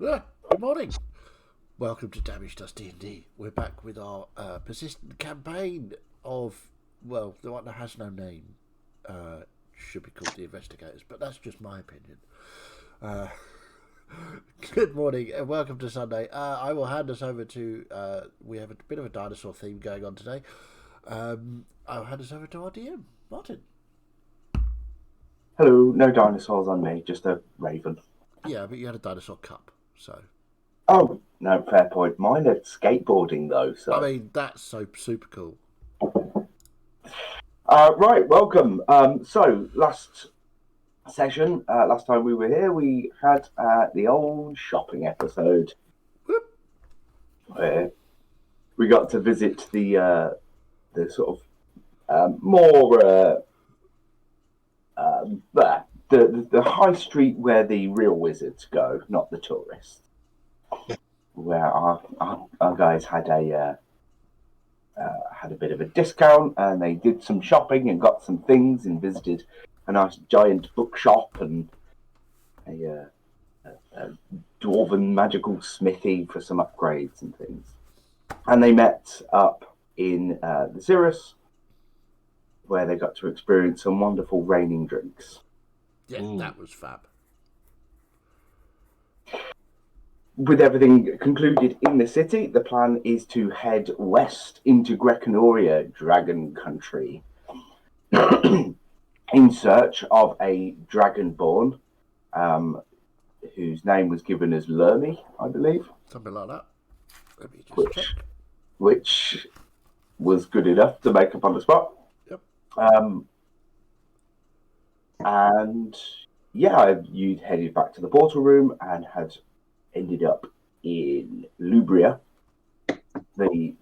Good morning. Welcome to Damage Does D&D. We're back with our persistent campaign of, well, the one that has no name should be called The Investigators, but that's just my opinion. Uh, Good morning and welcome to Sunday. I will hand us over to, we have a bit of a dinosaur theme going on today. I'll hand us over to our DM, Martin. Hello, no dinosaurs on me, just a raven. Yeah, but you had a dinosaur cup, so. Oh, no, fair point. Mine are skateboarding though, so. I mean, that's so super cool. Right, welcome. So last session, last time we were here, we had the old shopping episode Whoop. where we got to visit the sort of more the high street where the real wizards go, not the tourists. Where our guys had a bit of a discount, and they did some shopping and got some things and visited a nice giant bookshop and a dwarven magical smithy for some upgrades and things. And they met up in the Cirrus, where they got to experience some wonderful raining drinks. Yeah, that was fab. With everything concluded in the city, the plan is to head west into Grekanoria, Dragon Country, in search of a dragonborn, whose name was given as Lermy, I believe. Something like that. Let me just check. Which was good enough to make up on the spot. Yep. And yeah, you'd headed back to the portal room and had ended up in Lubria, the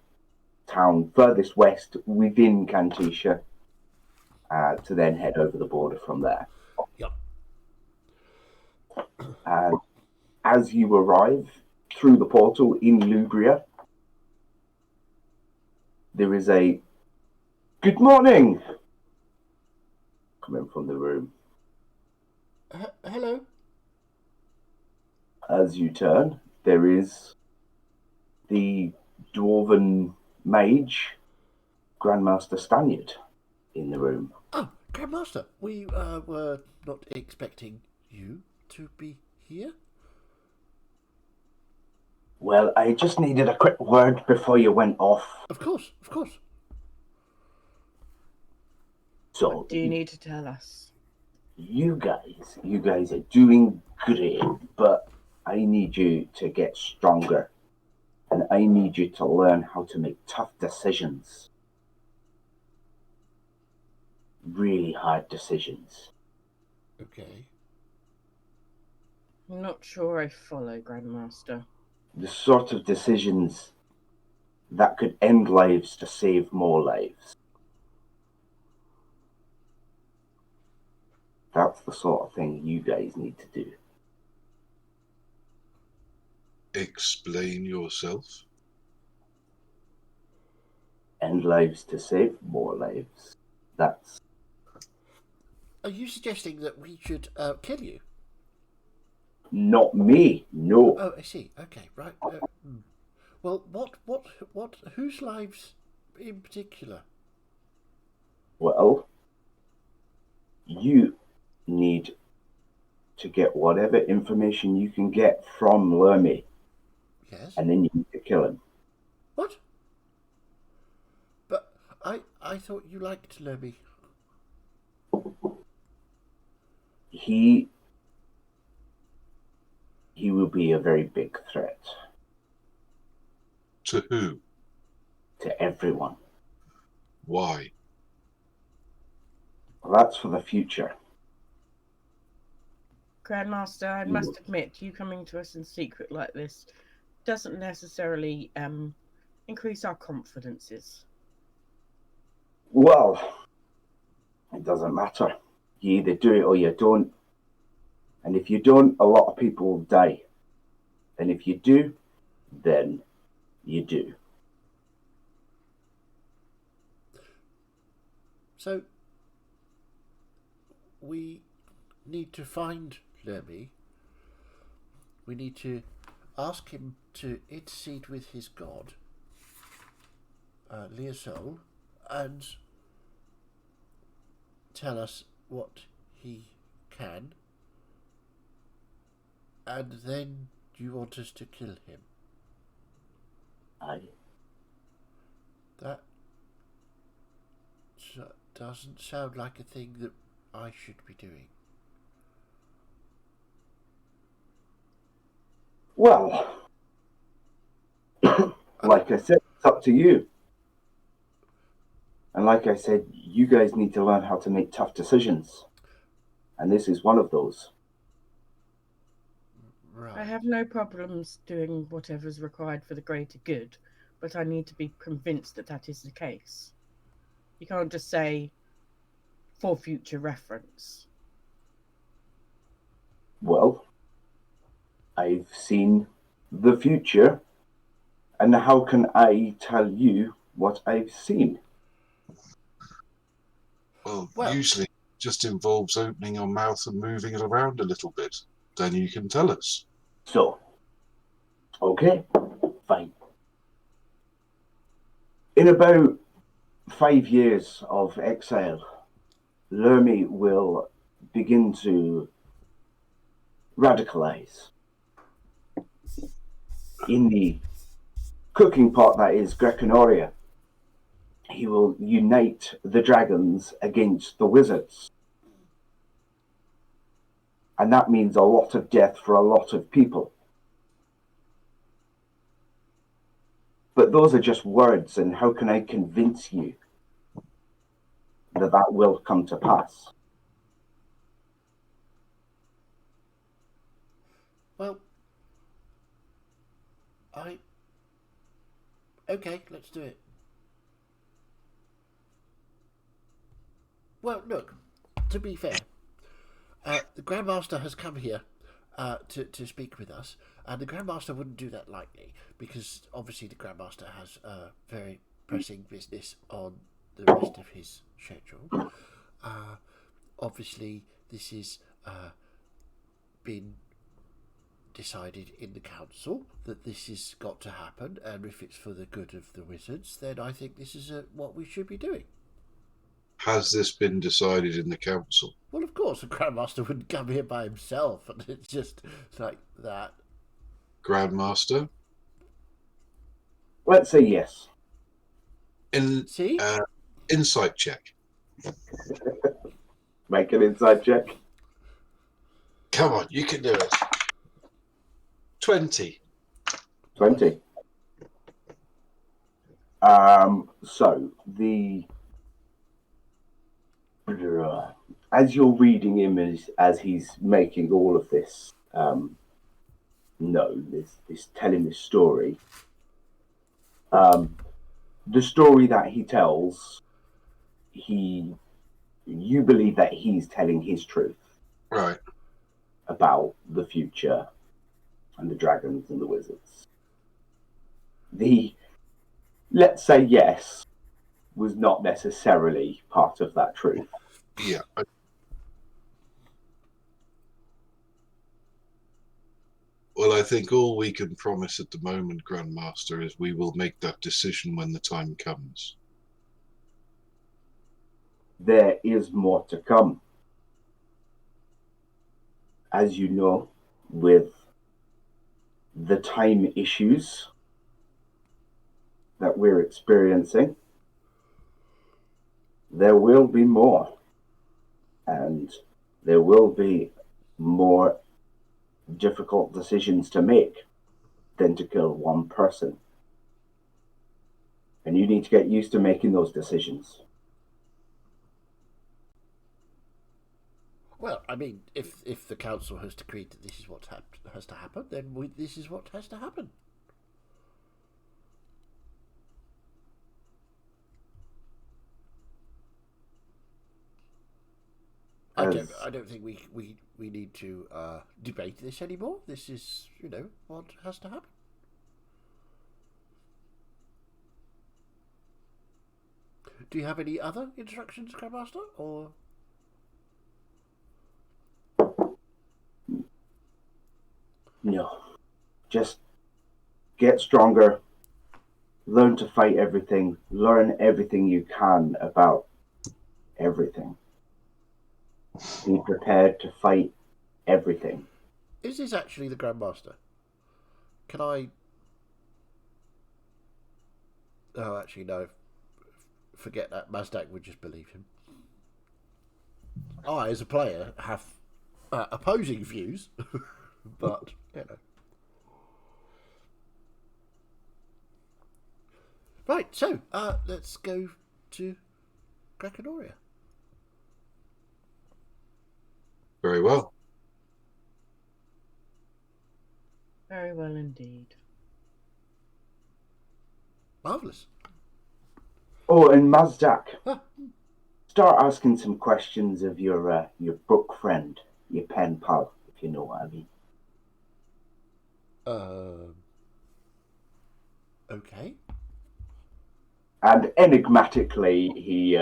town furthest west within Cantisha, to then head over the border from there. Yep. And as you arrive through the portal in Lubria, there is a "Good morning" coming from the room. Hello. As you turn, there is the dwarven mage, Grandmaster Stanyard, in the room. Oh, Grandmaster, we were not expecting you to be here. Well, I just needed a quick word before you went off. Of course, of course. So, what do you need to tell us? You guys are doing great, but I need you to get stronger. And I need you to learn how to make tough decisions. Really hard decisions. Okay. I'm not sure I follow, Grandmaster. The sort of decisions that could end lives to save more lives. That's the sort of thing you guys need to do. Explain yourself. End lives to save more lives. That's... Are you suggesting that we should kill you? Not me, no. Oh, I see. Okay, right. Well, what? Whose lives in particular? Well, you need to get whatever information you can get from Lermy. Yes. And then you need to kill him. What? But I thought you liked Lermy. He will be a very big threat. To who? To everyone. Why? Well, that's for the future. Grandmaster, I must admit, you coming to us in secret like this doesn't necessarily increase our confidences. Well, it doesn't matter. You either do it or you don't. And if you don't, a lot of people will die. And if you do, then you do. So we need to find Lermy. We need to ask him to intercede with his god, Leosol, and tell us what he can, and then you want us to kill him. Aye. That doesn't sound like a thing that I should be doing. Well, like I said, it's up to you. And like I said, you guys need to learn how to make tough decisions. And this is one of those. Right. I have no problems doing whatever's required for the greater good, but I need to be convinced that that is the case. You can't just say, for future reference. Well, I've seen the future, and how can I tell you what I've seen? Well, Well- usually it just involves opening your mouth and moving it around a little bit. Then you can tell us. So, okay, fine. In about 5 years of exile, Lermy will begin to radicalize. In the cooking pot that is Greconoria, he will unite the dragons against the wizards. And that means a lot of death for a lot of people. But those are just words, and how can I convince you that that will come to pass? Well, okay, let's do it. Well, look, to be fair, the Grandmaster has come here to speak with us, and the Grandmaster wouldn't do that lightly, because obviously the Grandmaster has very pressing business on the rest of his schedule. Obviously, this is been decided in the council that this has got to happen, and if it's for the good of the wizards, then I think this is what we should be doing. Has this been decided in the council? Well, of course, the Grandmaster wouldn't come here by himself, and it's just like that. Grandmaster? Let's say yes. See? Insight check. Make an inside check. Come on, you can do it. 20. 20. So as you're reading him as he's making all of this this telling this story, the story that he tells, you believe that he's telling his truth Right. about the future and the dragons and the wizards. The let's say yes was not necessarily part of that truth. Yeah. Well, I think all we can promise at the moment, Grandmaster, is we will make that decision when the time comes. There is more to come. As you know, with the time issues that we're experiencing, there will be more. And there will be more difficult decisions to make than to kill one person. And you need to get used to making those decisions. Well, I mean, if the council has decreed that this is what has to happen, then this is what has to happen. I don't think we need to debate this anymore. This is, what has to happen. Do you have any other instructions, Grandmaster, or? No. Just get stronger, learn to fight everything, learn everything you can about everything. Be prepared to fight everything. Is this actually the Grand Master? Can I... Oh, actually, no. Forget that. Mazdak would just believe him. I, as a player, have opposing views, but, you know. Right, so, let's go to Krakenoria. Very well. Very well indeed. Marvellous. Oh, and Mazdak, Huh. start asking some questions of your book friend, your pen pal, if you know what I mean. Okay. And enigmatically, he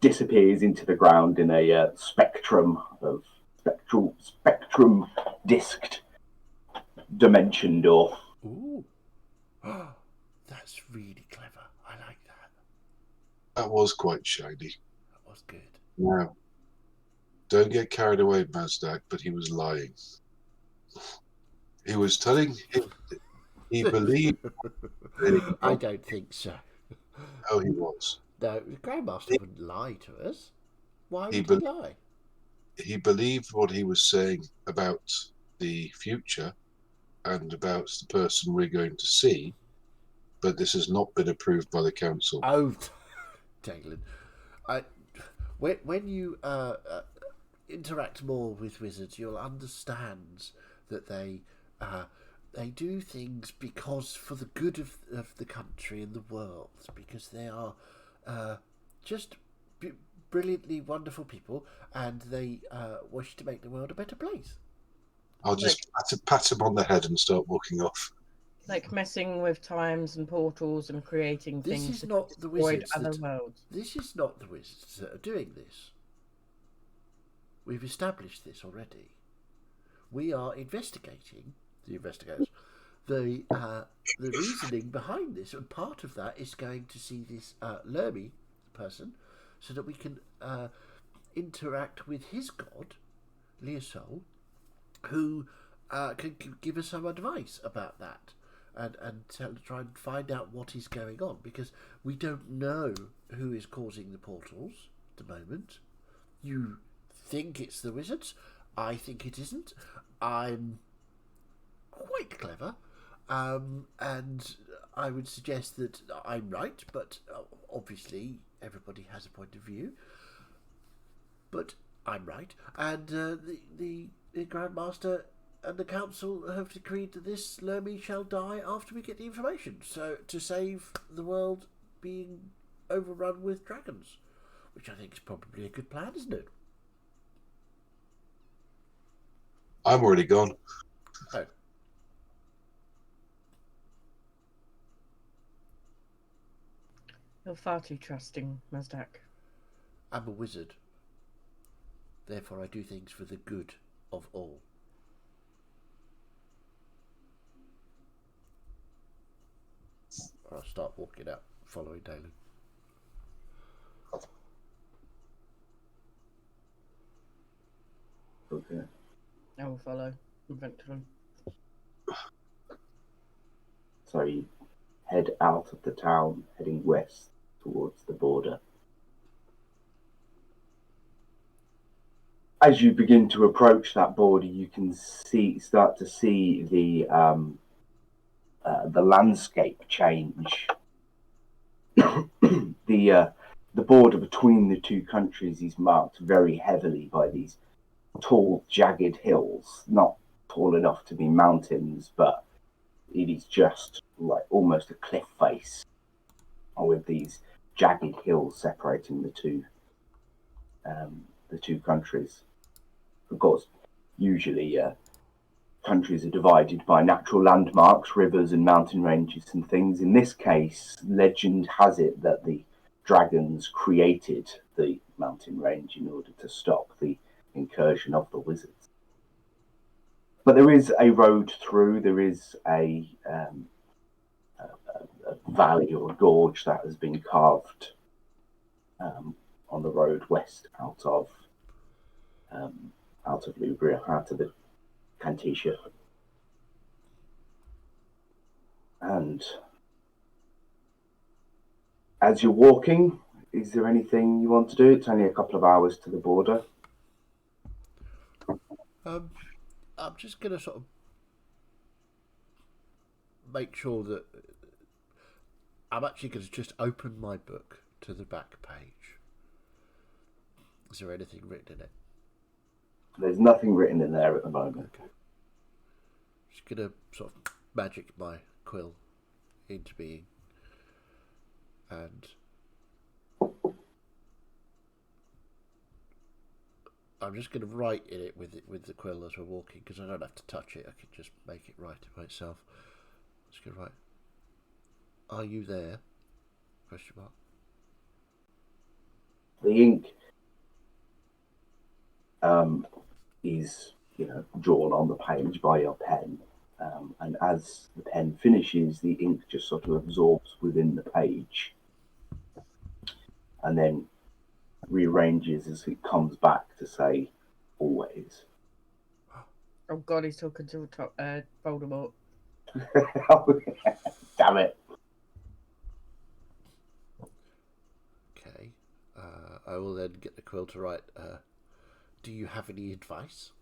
disappears into the ground in a spectrum disked dimension door. Ooh. That's really clever. I like that. That was quite shiny. That was good. Now, don't get carried away, Mazdak, but he was lying. He was telling him he believed. I don't think so. Oh, he was. No, the Grandmaster wouldn't lie to us. Why would He he lie? He believed what he was saying about the future and about the person we're going to see, but this has not been approved by the council. Oh, Daglin. When you interact more with wizards, you'll understand that they do things because for the good of the country and the world, because they are just brilliantly wonderful people, and they wish to make the world a better place. I'll just pat him on the head and start walking off. Like messing with times and portals and creating This things is that not the destroyed wizards other that- worlds. This is not the wizards that are doing this. We've established this already. We are investigating, the investigators, the reasoning behind this, and part of that is going to see this Lermy person, so that we can interact with his god, Leosol, who can give us some advice about that, and try and find out what is going on, because we don't know who is causing the portals at the moment. You think it's the wizards. I think it isn't. I'm quite clever, and I would suggest that I'm right, but obviously everybody has a point of view. But I'm right, and the Grandmaster and the Council have decreed that this Lermy shall die after we get the information, so to save the world being overrun with dragons, which I think is probably a good plan, isn't it? I'm already gone. Oh. You're far too trusting, Mazdak. I'm a wizard. Therefore I do things for the good of all. I'll start walking out, following Dalen. Okay. I will follow eventually. So you head out of the town, heading west towards the border. As you begin to approach that border, you can start to see the landscape change. The border between the two countries is marked very heavily by these tall, jagged hills, not tall enough to be mountains, but it is just like almost a cliff face with these jagged hills separating the two countries. Of course, usually countries are divided by natural landmarks, rivers and mountain ranges and things. In this case, legend has it that the dragons created the mountain range in order to stop the incursion of the wizards. But there is a road through. There is a valley or a gorge that has been carved on the road west out of Lubria, out of the Cantitia. And as you're walking, is there anything you want to do? It's only a couple of hours to the border. I'm just going to sort of make sure that I'm actually going to just open my book to the back page. Is there anything written in it? There's nothing written in there at the moment. Okay. Just going to sort of magic my quill into being, and I'm just going to write in it with the quill as we're walking, because I don't have to touch it. I can just make it write it by itself. Just going to write, "Are you there?" Question mark. The ink is, drawn on the page by your pen. And as the pen finishes, the ink just sort of absorbs within the page and then rearranges as it comes back to say, "Always." Oh God, he's talking to Voldemort. Damn it. Okay. I will then get the quill to write, "Do you have any advice?"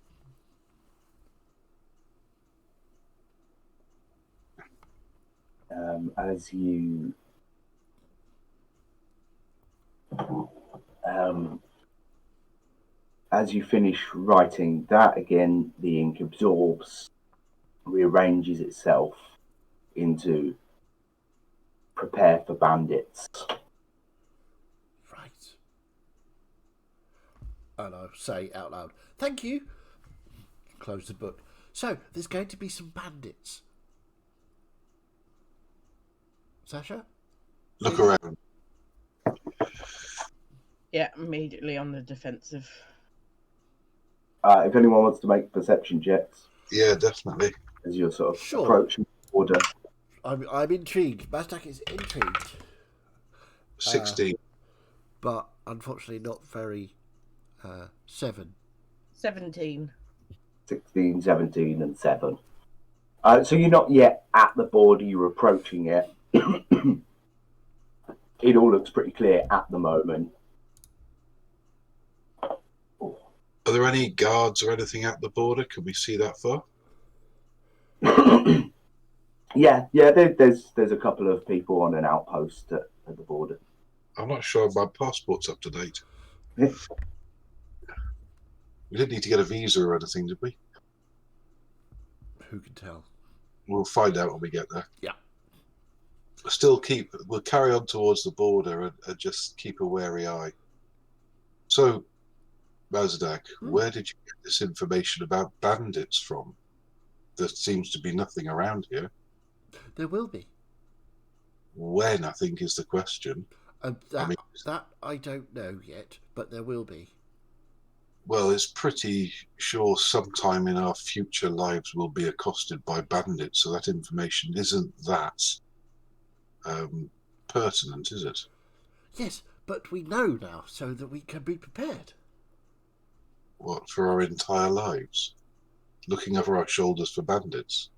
As you finish writing that, again, the ink absorbs, rearranges itself into "Prepare for bandits." Right. And I'll say out loud, "Thank you." Close the book. So, there's going to be some bandits. Sasha? Look around. Yeah, immediately on the defensive. If anyone wants to make perception checks Yeah, definitely. as you're sort of Sure. approaching the border. I'm intrigued. Bastak is intrigued. 16. But unfortunately not very... 7. 17. 16, 17, and 7. So you're not yet at the border, you're approaching it. It all looks pretty clear at the moment. Are there any guards or anything at the border? Can we see that far? Yeah, there's a couple of people on an outpost at the border. I'm not sure my passport's up to date. Yeah. We didn't need to get a visa or anything, did we? Who can tell? We'll find out when we get there. Yeah. We'll carry on towards the border and just keep a wary eye. So, Mazdak, where did you get this information about bandits from? There seems to be nothing around here. There will be. When, I think, is the question. That I don't know yet, but there will be. Well, it's pretty sure sometime in our future lives we'll be accosted by bandits, so that information isn't that pertinent, is it? Yes, but we know now so that we can be prepared. What, for our entire lives? Looking over our shoulders for bandits?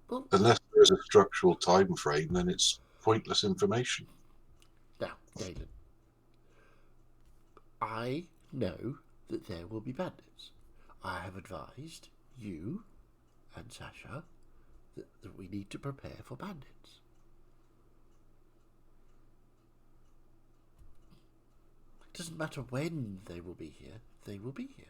Well, unless there is a structural time frame, then it's pointless information. Now, Galen, I know that there will be bandits. I have advised you and Sasha that we need to prepare for bandits. It doesn't matter when they will be here, they will be here.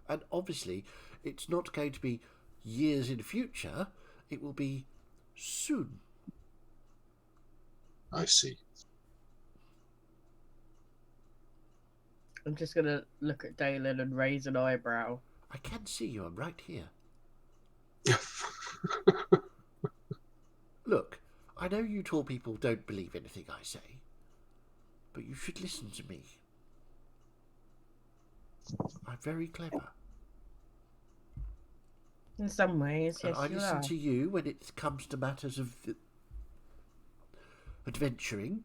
And obviously, it's not going to be years in the future, it will be soon. I see. I'm just going to look at Dalen and raise an eyebrow. I can see you, I'm right here. Look, I know you tall people don't believe anything I say, but you should listen to me. I'm very clever. In some ways, And yes, I you listen are. to you when it comes to matters of adventuring.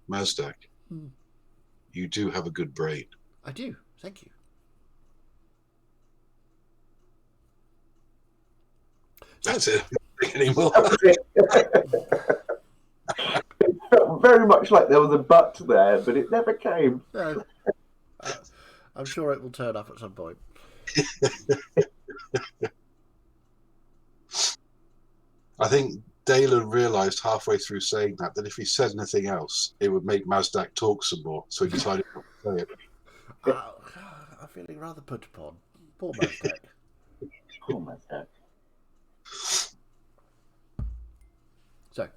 Mazdak, Hmm. you do have a good brain. I do. Thank you. So, That's it. Anymore. That was it. It felt very much like there was a but there, but it never came. no, I'm sure it will turn up at some point. I think Dalen realised halfway through saying that if he said anything else, it would make Mazdak talk some more. So he decided not to say it. I'm feeling rather put upon. Poor Mazdak. Oh my God. So,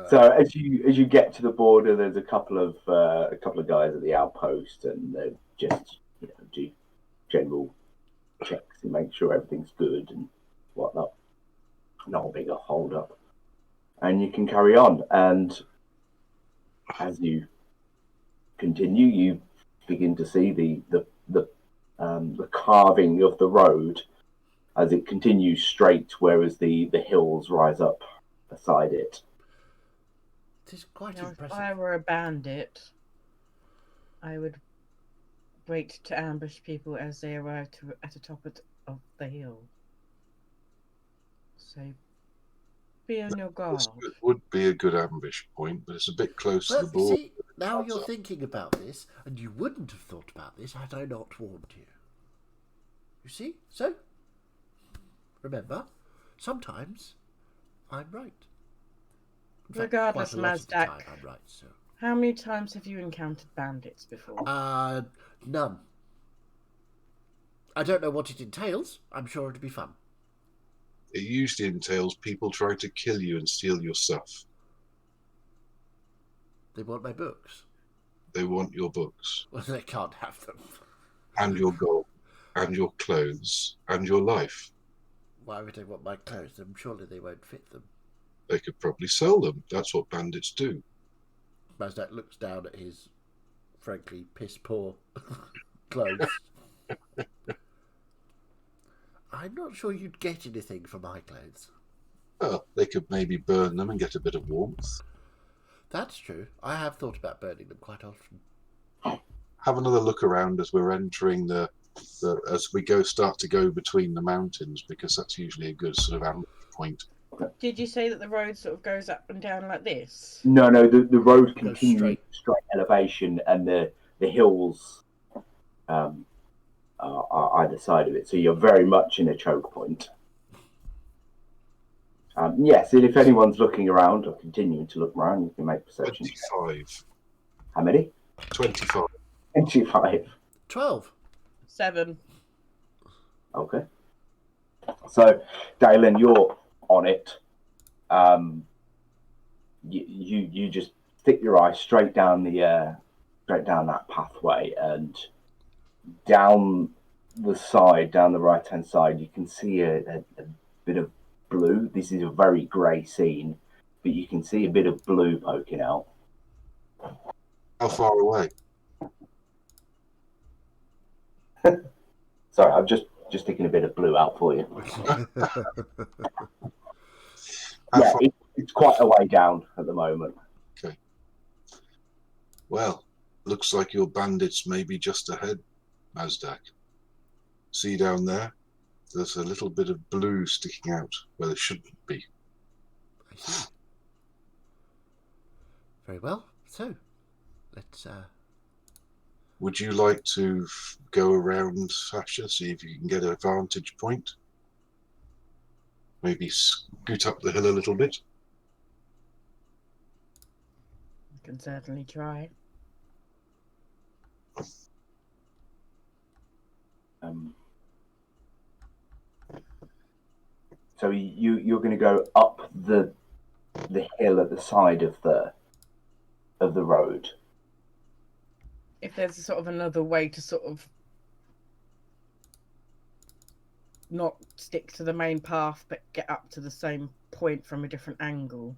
So as you get to the border, there's a couple of guys at the outpost, and they just do general checks and make sure everything's good and whatnot. Not a big hold up, and you can carry on. And as you continue, you begin to see the carving of the road as it continues straight, whereas the hills rise up beside it. it is quite Now, if impressive. I were a bandit, I would wait to ambush people as they arrive at the top of the hill. So, be on your guard. This would be a good ambush point, but it's a bit close to Well, the border. see, now you're thinking about this, and you wouldn't have thought about this had I not warned you. You see? So, remember, sometimes I'm right. In fact, Regardless, quite a lot of the Mazdak. time I'm right, so. How many times have you encountered bandits before? None. I don't know what it entails. I'm sure it'll be fun. It usually entails people trying to kill you and steal your stuff. They want my books. They want your books, Well, they can't have them. and your gold, and your clothes, and your life. Why would they want my clothes? Surely they won't fit them. They could probably sell them. That's what bandits do. Mazdak looks down at his, frankly, piss-poor clothes. I'm not sure you'd get anything for my clothes. Well, they could maybe burn them and get a bit of warmth. That's true. I have thought about burning them quite often. Have another look around as we're entering as we start to go between the mountains, because that's usually a good sort of ambush point. Did you say that the road sort of goes up and down like this? No, the road Goes continues straight elevation, and the hills are either side of it. So you're very much in a choke point. Yes, and if anyone's looking around or continuing to look around, you can make perception checks. 25. How many? 25. 25. 12. 7. Okay. So, Dalen, you're on it. You just stick your eye straight down that pathway, and down the side, down the right hand side, you can see a bit of blue. This is a very grey scene, but you can see a bit of blue poking out. How far away? Sorry, I'm just sticking a bit of blue out for you. How Yeah, far? it's quite a way down at the moment. Okay. Well, looks like your bandits may be just ahead, Mazdak. See down there? There's a little bit of blue sticking out where there shouldn't be. I see. Very well. So, let's... Would you like to go around Sasha, see if you can get a vantage point? Maybe scoot up the hill a little bit? I can certainly try. So you're going to go up the hill at the side of the road. If there's a sort of another way to sort of not stick to the main path but get up to the same point from a different angle.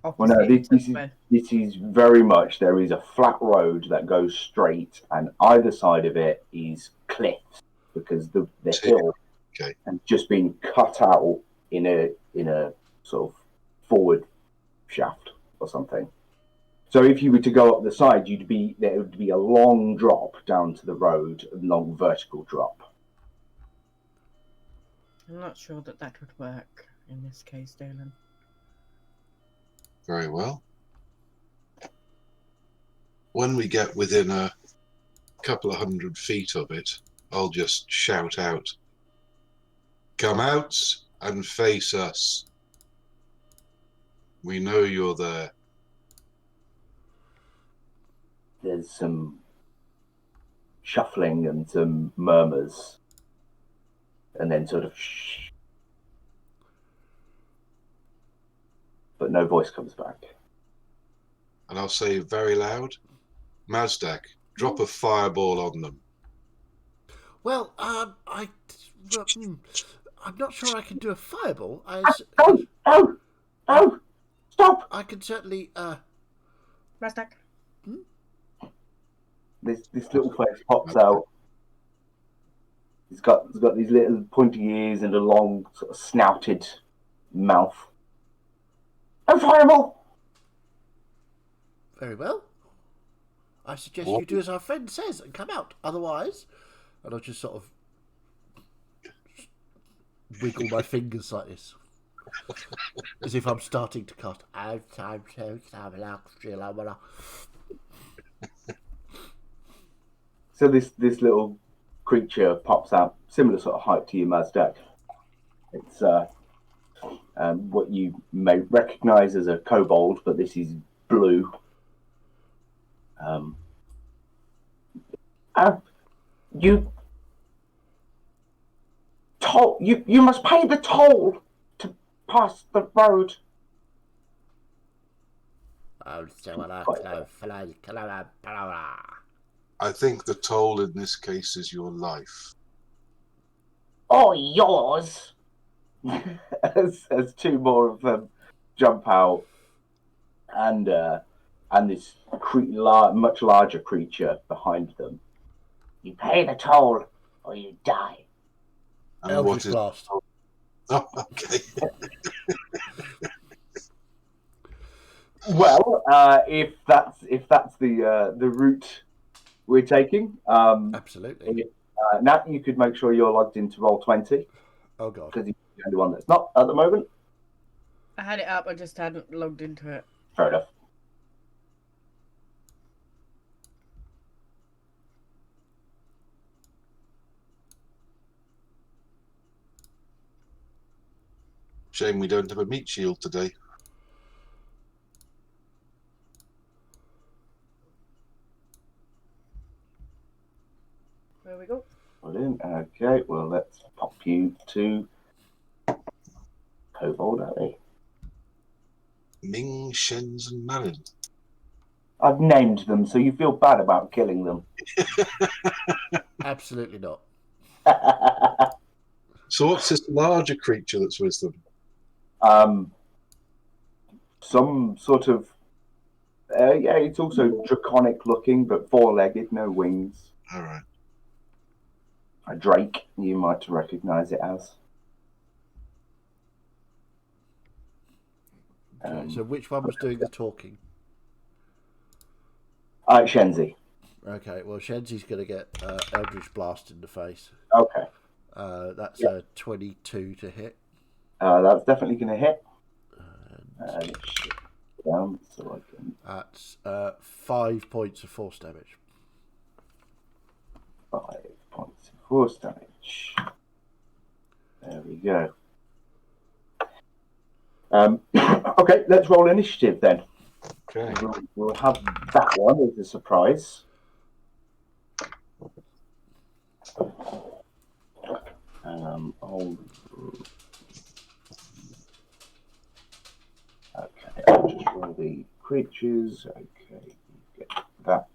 Well, no, opposite this is where- this is very much there is a flat road that goes straight, and either side of it is cliffs because the hill Okay. has just been cut out in a sort of forward shaft or something. So if you were to go up the side, there would be a long drop down to the road, a long vertical drop. I'm not sure that that would work in this case, Dolan. Very well. When we get within a couple of 100 feet of it, I'll just shout out, "Come out and face us. We know you're there." There's some shuffling and some murmurs, and then sort of shh, but no voice comes back. And I'll say very loud, "Mazdak, drop a fireball on them." Well, I'm not sure I can do a fireball. As No, stop! I can certainly. Razdak. This little face pops out. He's got these little pointy ears and a long sort of snouted mouth. No fireball! Very well. I suggest you do as our friend says and come out. Otherwise, and I'll just sort of wiggle my fingers like this, as if I'm starting to cast. So this little creature pops out, similar sort of height to you, Mazdak. It's what you may recognise as a kobold, but this is blue. You must pay the toll to pass the road. I think the toll in this case is your life. Or yours. as two more of them jump out, and this much larger creature behind them. You pay the toll, or you die. And Eldritch what is... Blast. Oh, okay. Well, if that's the route we're taking, Absolutely. Nat, you could make sure you're logged into Roll20 Oh god. because you're the only one that's not at the moment. I had it up, I just hadn't logged into it. Fair enough. Shame we don't have a meat shield today. There we go. Brilliant. Okay, well, let's pop you to Kobold Alley. Ming, Shens, and Malin. I've named them, so you feel bad about killing them. Absolutely not. So what's this larger creature that's with them? Some sort of it's also draconic looking, but four-legged, no wings. All right. A drake, you might recognise it as. Okay, so which one was doing the talking? Shenzi. Okay, well, Shenzi's going to get Eldritch Blast in the face. Okay. That's a 22 to hit. That's definitely going to hit. Down so I can. That's 5 points of force damage. 5 points of force damage. There we go. Okay, let's roll initiative then. Okay. We'll have that one as a surprise. I'll just roll the creatures. Okay, get that.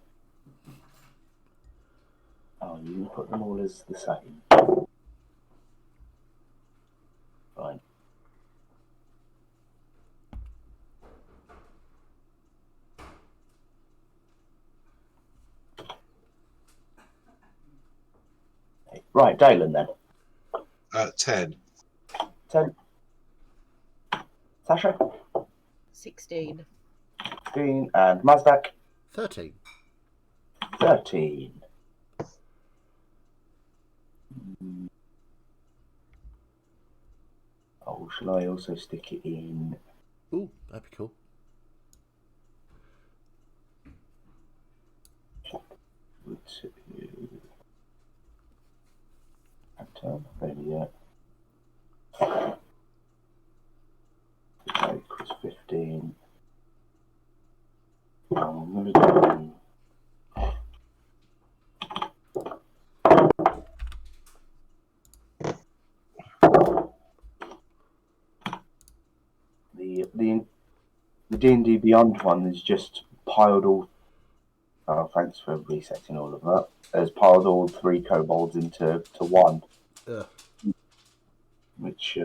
Oh, you can put them all as the same. Fine. Right, Dalen then. 10. 10. Sasha? 16. 16. And Mazdak? 13. 13. Oh, shall I also stick it in? Ooh, that'd be cool. There we go. Equals 15. I'm going to do the D&D Beyond one is just piled all. Oh, thanks for resetting all of that. Has piled all 3 kobolds into one, Ugh. which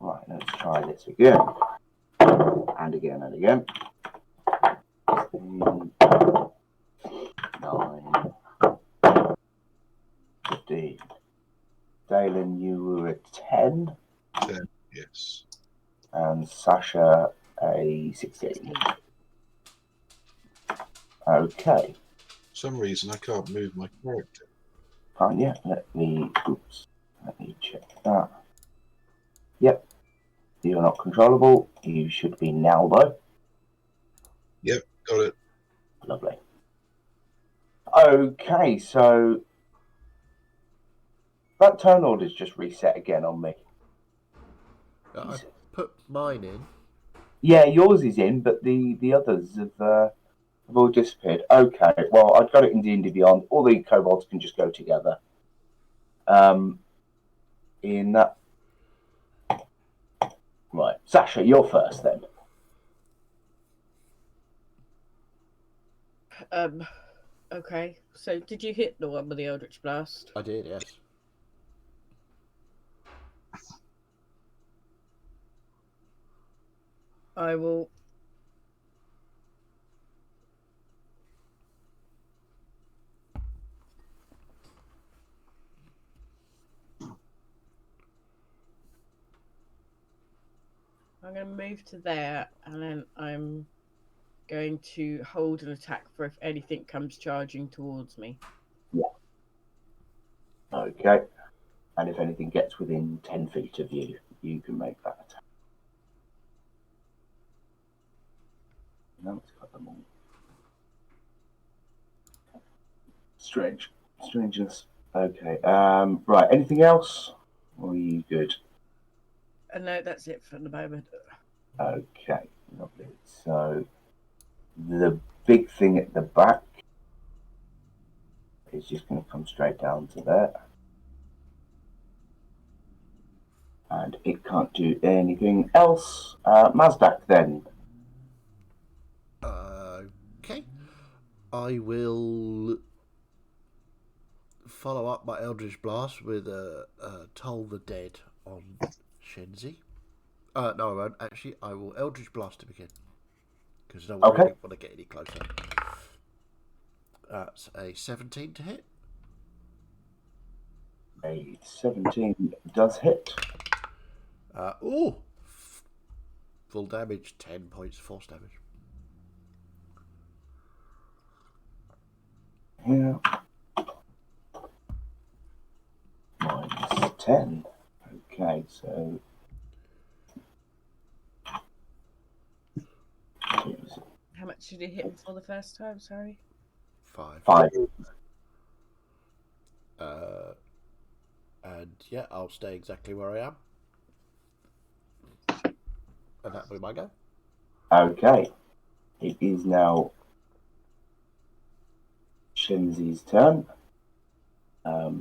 right. Let's try this again, and again, and again. 15, 9, 15. Dalen, you were a 10. 10, yes. And Sasha a 16. Okay. For some reason, I can't move my character. Can't yet. Let me check that. Yep. You're not controllable. You should be now, though. Yep, got it. Lovely. Okay, so that turn order's just reset again on me. I put mine in. Yeah, yours is in, but the others have all disappeared. Okay, well, I've got it in D&D Beyond. All the kobolds can just go together. In that. Right, Sasha, you're first then. Okay. So, did you hit the one with the Eldritch Blast? I did, yes. I will. I'm going to move to there, and then I'm going to hold an attack for if anything comes charging towards me. Yeah. Okay. And if anything gets within 10 feet of you, you can make that attack. No, it's got them all. Strangeness. Okay. Right. Anything else? Or are you good? No, that's it for the moment. Okay. Lovely. So the big thing at the back is just going to come straight down to there. And it can't do anything else. Mazdak then. Okay. I will follow up my Eldritch Blast with a Toll the Dead on Shenzi. No, I won't. Actually, I will Eldritch Blast him again. Because I don't really want to get any closer. That's a 17 to hit. A 17 does hit. Full damage, 10 points force damage. Yeah. Minus 10. Okay, so. How much did you hit him for the first time? Sorry. 5. 5. And yeah, I'll stay exactly where I am. And that'll be my go. Okay. It is now Shenzi's turn. Oh,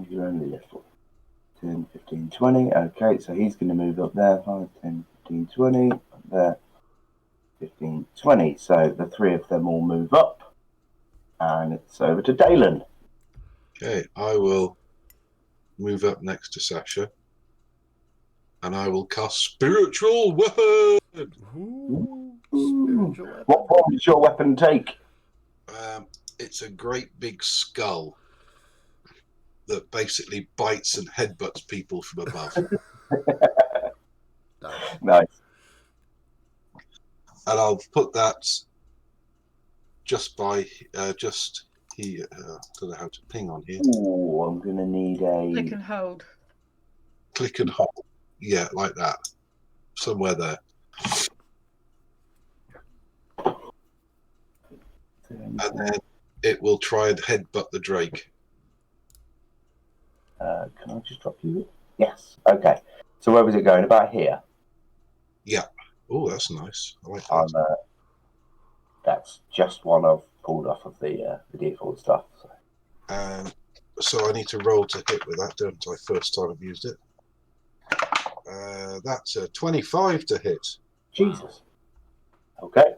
you're only little. 10, 15, 20. Okay, so he's going to move up there. 5, 10, 15, 20. Up there. 15, 20. So the 3 of them all move up. And it's over to Dalen. Okay, I will move up next to Sasha. And I will cast Spiritual Weapon! Ooh, What's your weapon? What form does your weapon take? It's a great big skull that basically bites and headbutts people from above. Nice. Nice. And I'll put that just by just here. Don't know how to ping on here. Ooh, I'm gonna need Click a. and hold. Click and hold. Yeah, like that. Somewhere there. And then it will try and headbutt the Drake. Can I just drop you? Yes. Okay. So where was it going? About here. Yeah. Oh, that's nice. I like that. That's just one I've pulled off of the default stuff. So. So I need to roll to hit with that, don't I? First time I've used it. That's a 25 to hit. Jesus. Okay.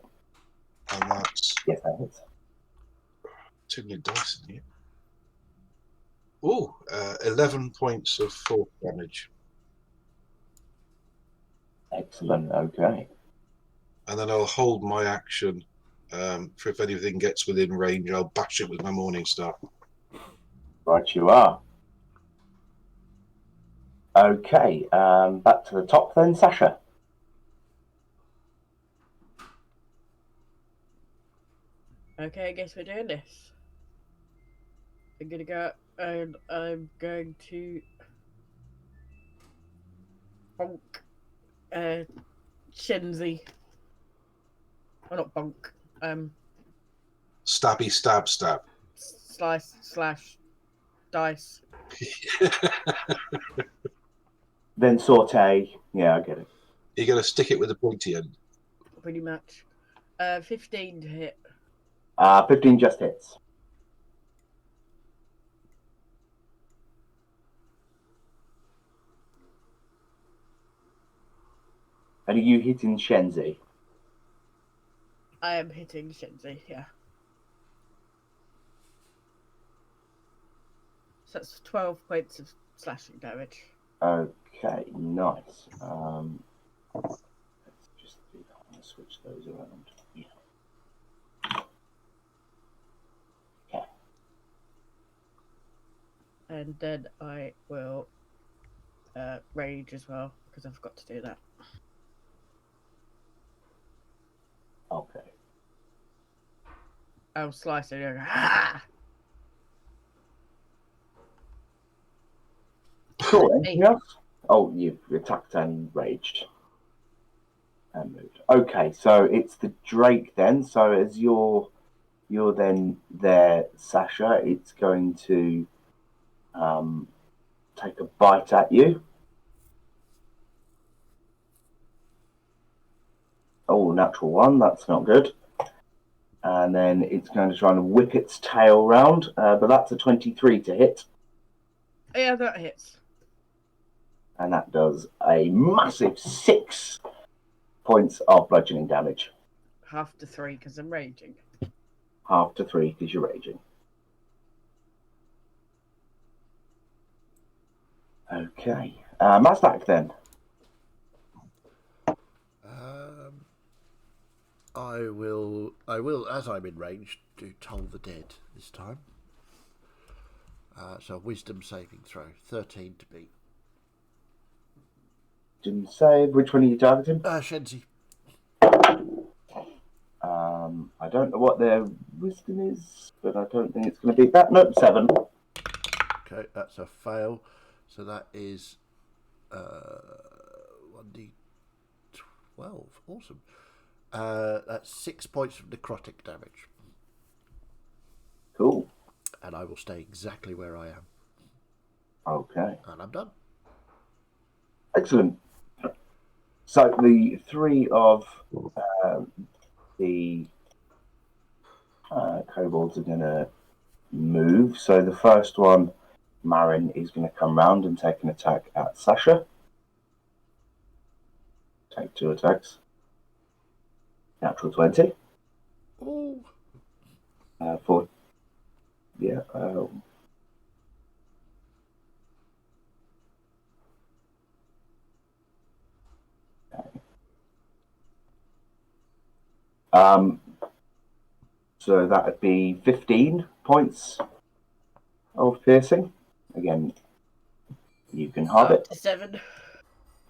And that's Yes, that hits. too many dice in here. Oh, 11 points of force damage. Excellent. Okay. And then I'll hold my action for if anything gets within range, I'll bash it with my Morning Star. Right, you are. Okay. Back to the top then, Sasha. Okay, I guess we're doing this. I'm gonna go and I'm going to bonk Shenzi. Well, not bonk. Stabby, stab, stab. Slice slash dice. Then saute. Yeah, I get it. You're going to stick it with the pointy end. Pretty much. 15 to hit. 15 just hits. And are you hitting Shenzi? I am hitting Shenzi, yeah. So that's 12 points of slashing damage. Okay, nice. Let's just do that. I'm going to switch those around. Yeah. Okay. And then I will rage as well, because I forgot to do that. Okay. I'll slice it and go, ah! Cool. Anything else? Oh, you've attacked and raged. And moved. Okay, so it's the Drake then. So as you're then there, Sasha, it's going to take a bite at you. Oh, natural one. That's not good. And then it's going to try and whip its tail round, but that's a 23 to hit. Yeah, that hits. And that does a massive 6 points of bludgeoning damage. Half to 3 because I'm raging. Half to 3 because you're raging. Okay. Mazdak then. I will, as I'm in range, do Toll the Dead this time. So wisdom saving throw, 13 to beat. Didn't save. Which one are you targeting? Shenzi. I don't know what their wisdom is, but I don't think it's going to beat that. Nope, 7. Okay, that's a fail. So that is 1d12. Awesome. That's 6 points of necrotic damage. Cool. And I will stay exactly where I am. Okay. And I'm done. Excellent. So the 3 of the kobolds are going to move. So the first one, Marin, is going to come round and take an attack at Sasha. Take 2 attacks. Natural 20. Oh. For yeah. So that would be 15 points of piercing. Again, you can halve it. 7.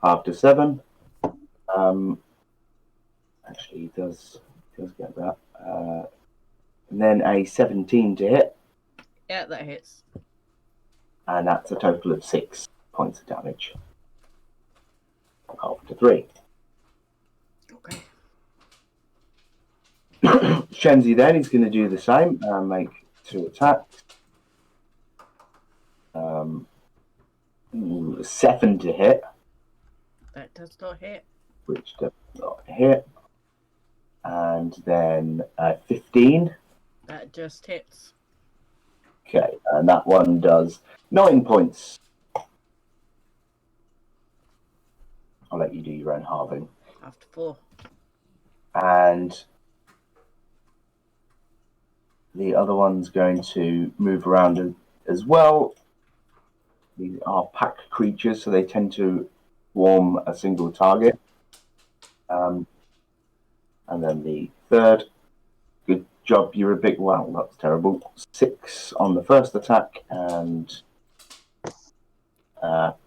Half to 7. Actually, he does get that. And then a 17 to hit, Yeah, that hits. and that's a total of 6 points of damage. Half to 3. Okay. Shenzi then is going to do the same and make 2 attacks. 7 to hit, That does not hit. which does not hit. And then 15. That just hits. Okay, and that one does 9 points. I'll let you do your own halving. After 4. And the other one's going to move around as well. These are pack creatures, so they tend to swarm a single target. And then the third, good job, you're a big, wow, that's terrible. 6 on the first attack and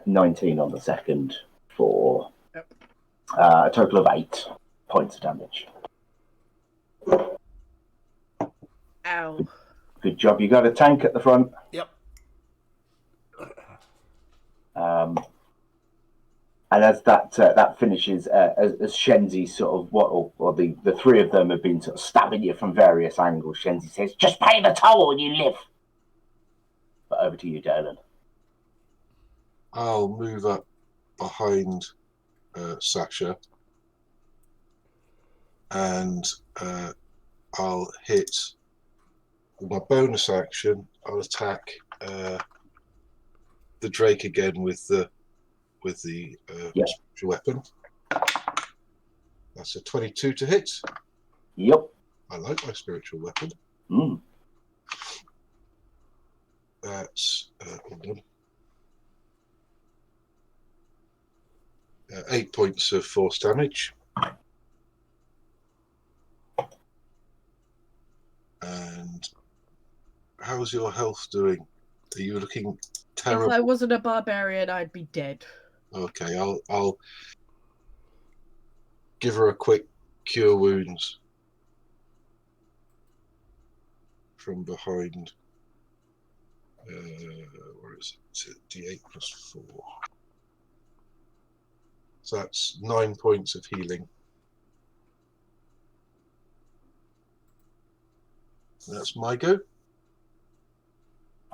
19 on the second for a total of 8 points of damage. Ow. Good job, you got a tank at the front. Yep. And as that finishes, as Shenzi sort of or the 3 of them have been sort of stabbing you from various angles, Shenzi says, "Just pay the toll and you live." But over to you, Dolan. I'll move up behind Sasha, and I'll hit with my bonus action. I'll attack the Drake again with the special weapon. That's a 22 to hit. Yep. I like my spiritual weapon. That's hold on. 8 points of force damage. And how's your health doing? Are you looking terrible? If I wasn't a barbarian, I'd be dead. Okay, I'll give her a quick cure wounds from behind. Where is it? D8 plus 4. So that's 9 points of healing. That's my go.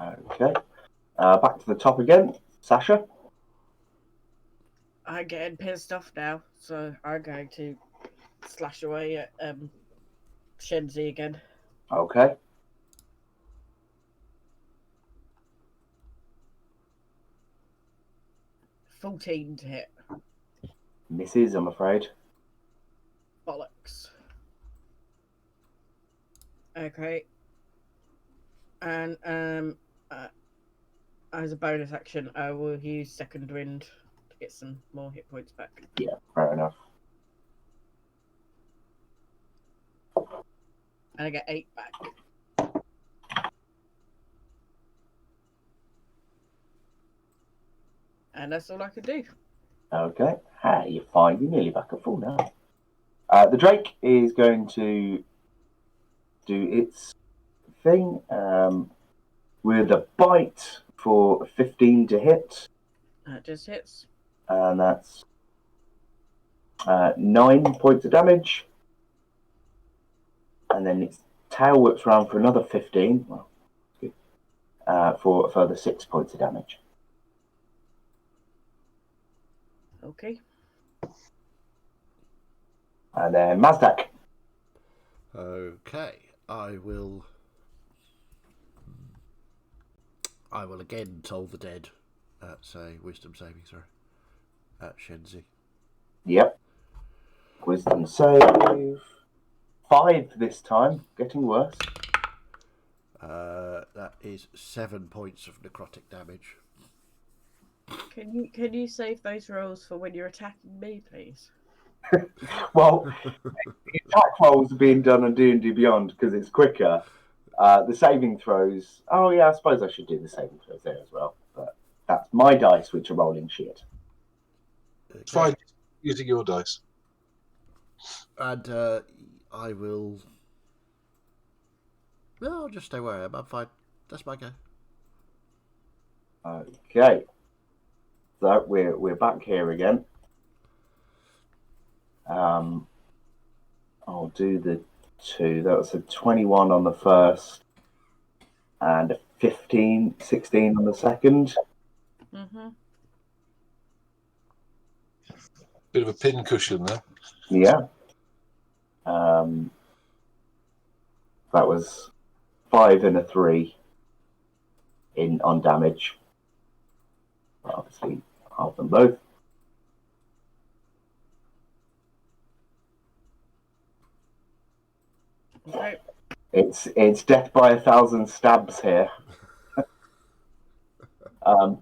Okay. Back to the top again, Sasha. I'm getting pissed off now, so I'm going to slash away at Shenzi again. Okay. $14 to hit. Misses, I'm afraid. Bollocks. Okay. And as a bonus action, I will use Second Wind to get some more hit points back. Yeah, fair enough. And I get 8 back. And that's all I can do. Okay. Hey, you're fine. You're nearly back at full now. The Drake is going to do its thing with a bite for 15 to hit. That just hits. And that's 9 points of damage. And then its tail whips around for another 15. Well, good. For a further 6 points of damage. Okay. And then Mazdak. Okay, I will again toll the dead at, say, wisdom saving throw at Shenzi. Yep. Wisdom save. 5 this time. Getting worse. That is 7 points of necrotic damage. Can you save those rolls for when you're attacking me, please? Well, the attack rolls are being done on D&D Beyond because it's quicker. The saving throws. Oh yeah, I suppose I should do the saving throws there as well. But that's my dice, which are rolling shit. It's fine. Using your dice. And I will. No, I'll just stay where I am. I'm fine. That's my go. Okay. So we're back here again. I'll do the 2. That was a 21 on the first and a 16 on the second. Mm-hmm. Bit of a pin cushion there. Yeah. That was 5 and a 3 on damage. Obviously, half them both. Okay. It's death by 1,000 stabs here. And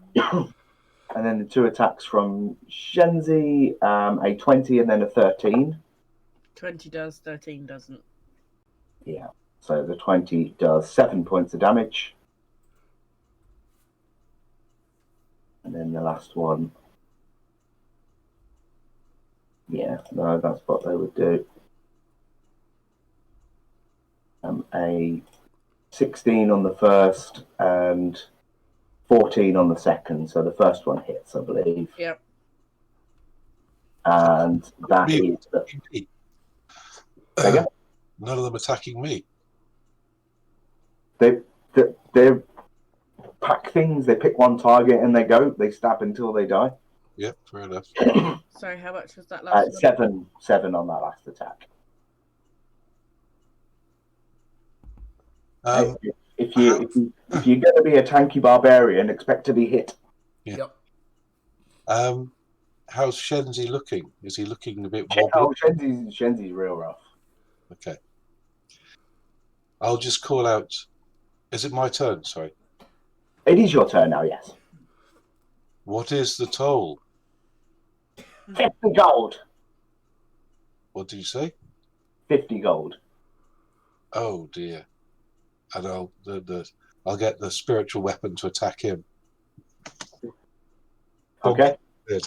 then the 2 attacks from Shenzi, a 20 and then a 13. 20 does, 13 doesn't. Yeah. So the 20 does 7 points of damage. And then the last one. Yeah, no, that's what they would do. A 16 on the first and 14 on the second. So the first one hits, I believe. Yep. And that is the... None of them attacking me. They pack things. They pick one target and they go. They stab until they die. Yep, fair enough. Sorry, how much was that last one? 7 on that last attack. If you're going to be a tanky barbarian, expect to be hit. Yeah. Yep. How's Shenzi looking? Is he looking a bit Oh, wobbly? Shenzi's real rough. Okay. I'll just call out. Is it my turn? Sorry. It is your turn now, yes. What is the toll? 50 gold. What did you say? 50 gold. Oh dear. And I'll get the spiritual weapon to attack him. Okay. Good.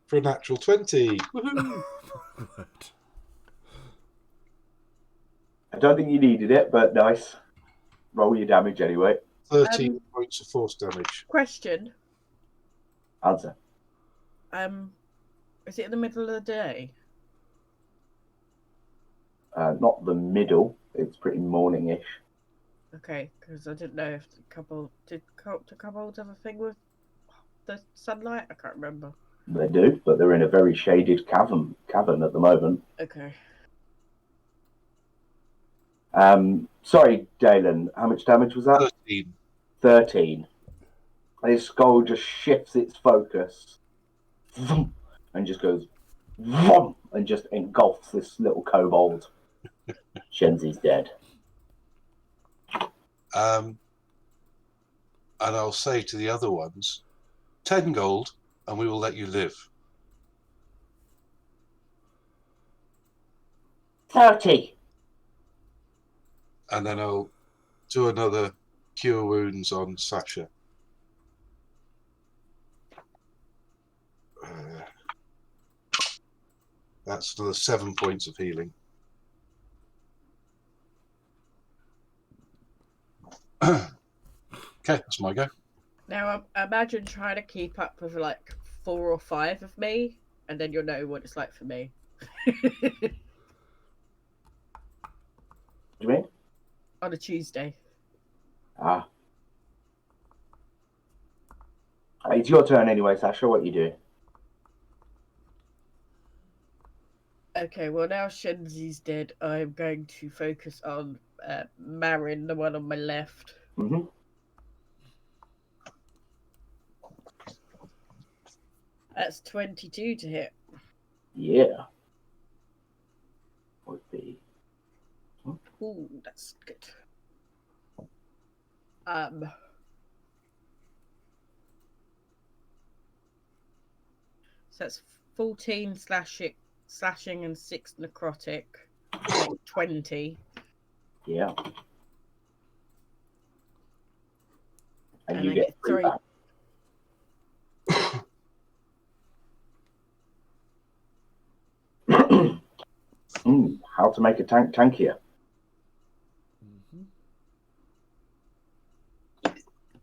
For a natural 20. Woohoo! I don't think you needed it, but nice. Roll your damage anyway. 13 points of force damage. Question. Answer. Is it in the middle of the day? Not the middle. It's pretty morning-ish. Okay, because I didn't know if the couple did couples have a thing with the sunlight. I can't remember. They do, but they're in a very shaded cavern at the moment. Okay. Sorry, Dalen. How much damage was that? 13. 13. His skull just shifts its focus and just goes and just engulfs this little kobold. Shenzi's dead. And I'll say to the other ones, 10 gold, and we will let you live. 30. And then I'll do another cure wounds on Sasha. That's another 7 points of healing. Okay, that's my go. Now, imagine trying to keep up with like 4 or 5 of me, and then you'll know what it's like for me. What do you mean? On a Tuesday. Ah. It's your turn anyway, Sasha. What you do? Okay, well now Shenzi's dead, I'm going to focus on Marin, the one on my left. Mm-hmm. That's 22 to hit. Yeah. Would be. Ooh, that's good. So that's 14 slashing and 6 necrotic. Make 20. Yeah. And And you I get get 3 3. back. How to make a tank tankier.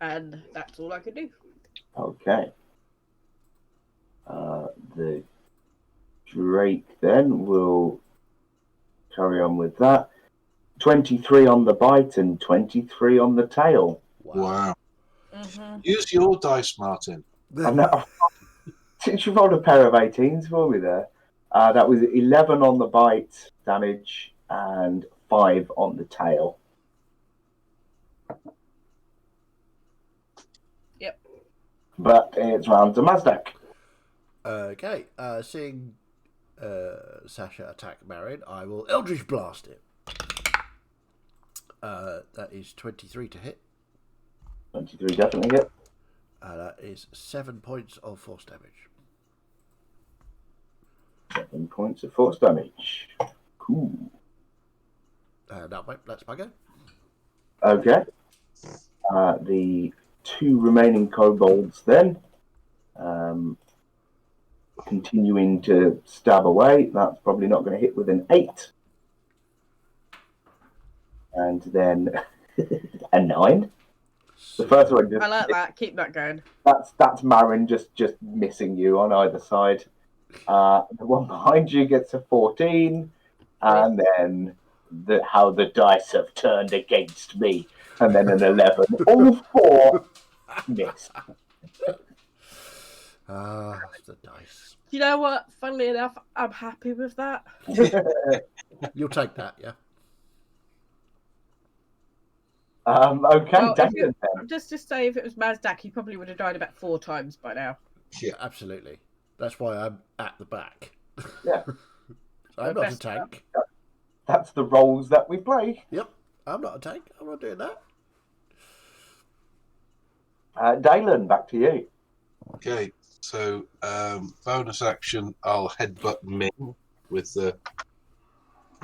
And that's all I could do. Okay. The Drake then will carry on with that. 23 on the bite and 23 on the tail. Wow. Mm-hmm. Use your dice, Martin. I know. Since you rolled a pair of 18s for me there, that was 11 on the bite damage and 5 on the tail. Yep. But it's round to Mazdak. Okay, seeing Sasha attack Marin, I will Eldritch Blast it. That is 23 to hit. 23 definitely hit. That is 7 points of force damage. 7 points of force damage. Cool. That's my go. Okay. The 2 remaining kobolds then. Continuing to stab away. That's probably not going to hit with an 8. And then a 9. The first one just I like that. Keep that going. that's Marin just missing you on either side. The one behind you gets a 14, and then how the dice have turned against me, and then an 11. All 4 missed. The dice. You know what? Funnily enough, I'm happy with that. You'll take that, yeah. Okay, Well, Daniel then. just to say, if it was Mazdak, he probably would have died about 4 times by now. Yeah, absolutely. That's why I'm at the back. Yeah. I'm not a tank. That's the roles that we play. Yep, I'm not a tank. I'm not doing that. Dalen, back to you. Okay, so bonus action, I'll headbutt Ming with the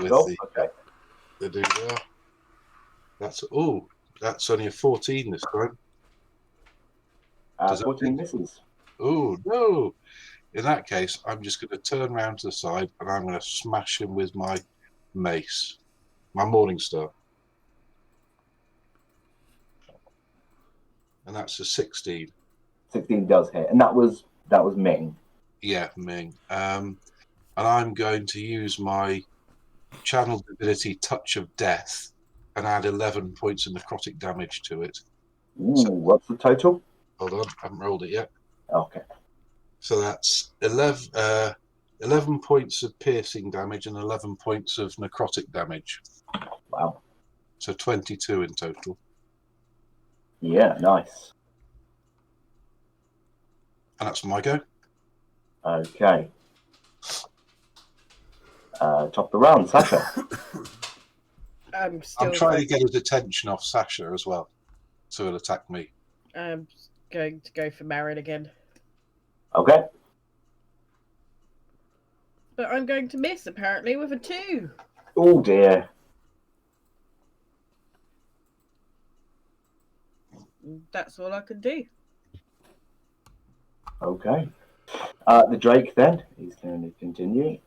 Okay. the do there. That's only a 14 this time. Does that 14 hit? misses. Oh no! In that case, I'm just going to turn around to the side and I'm going to smash him with my mace, my Morningstar, and that's a 16. 16 does hit, and that was Ming. Yeah, Ming. And I'm going to use my channeled ability, Touch of Death, and add 11 points of necrotic damage to it. Ooh, So- what's the total? Hold on, I haven't rolled it yet. Okay. So that's 11 points of piercing damage and 11 points of necrotic damage. Wow. So 22 in total. Yeah, nice. And that's my go. Okay. Top of the round, Sasha. I'm I'm trying to get his attention off Sasha as well, so he'll attack me. I'm going to go for Marin again. Okay. But I'm going to miss, apparently, with a 2. Oh dear. That's all I can do. Okay. The Drake then, he's going to continue.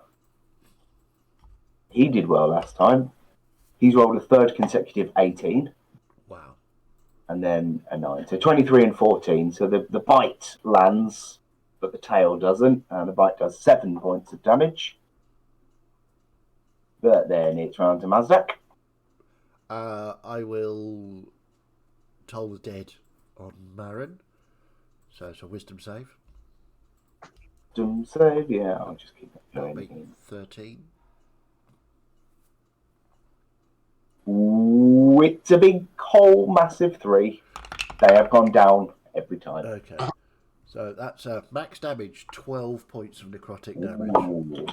He did well last time. He's rolled a 3rd consecutive 18. Wow. And then a 9. So 23 and 14. So the bite lands, but the tail doesn't. And the bite does 7 points of damage. But then it's round to Mazdak. I will Toll the Dead on Marin. So it's a wisdom save. Wisdom save, yeah, I'll just keep it That'll going. be 13. It's a big, whole, massive 3. They have gone down every time. Okay. So that's max damage, 12 points of necrotic damage. Ooh.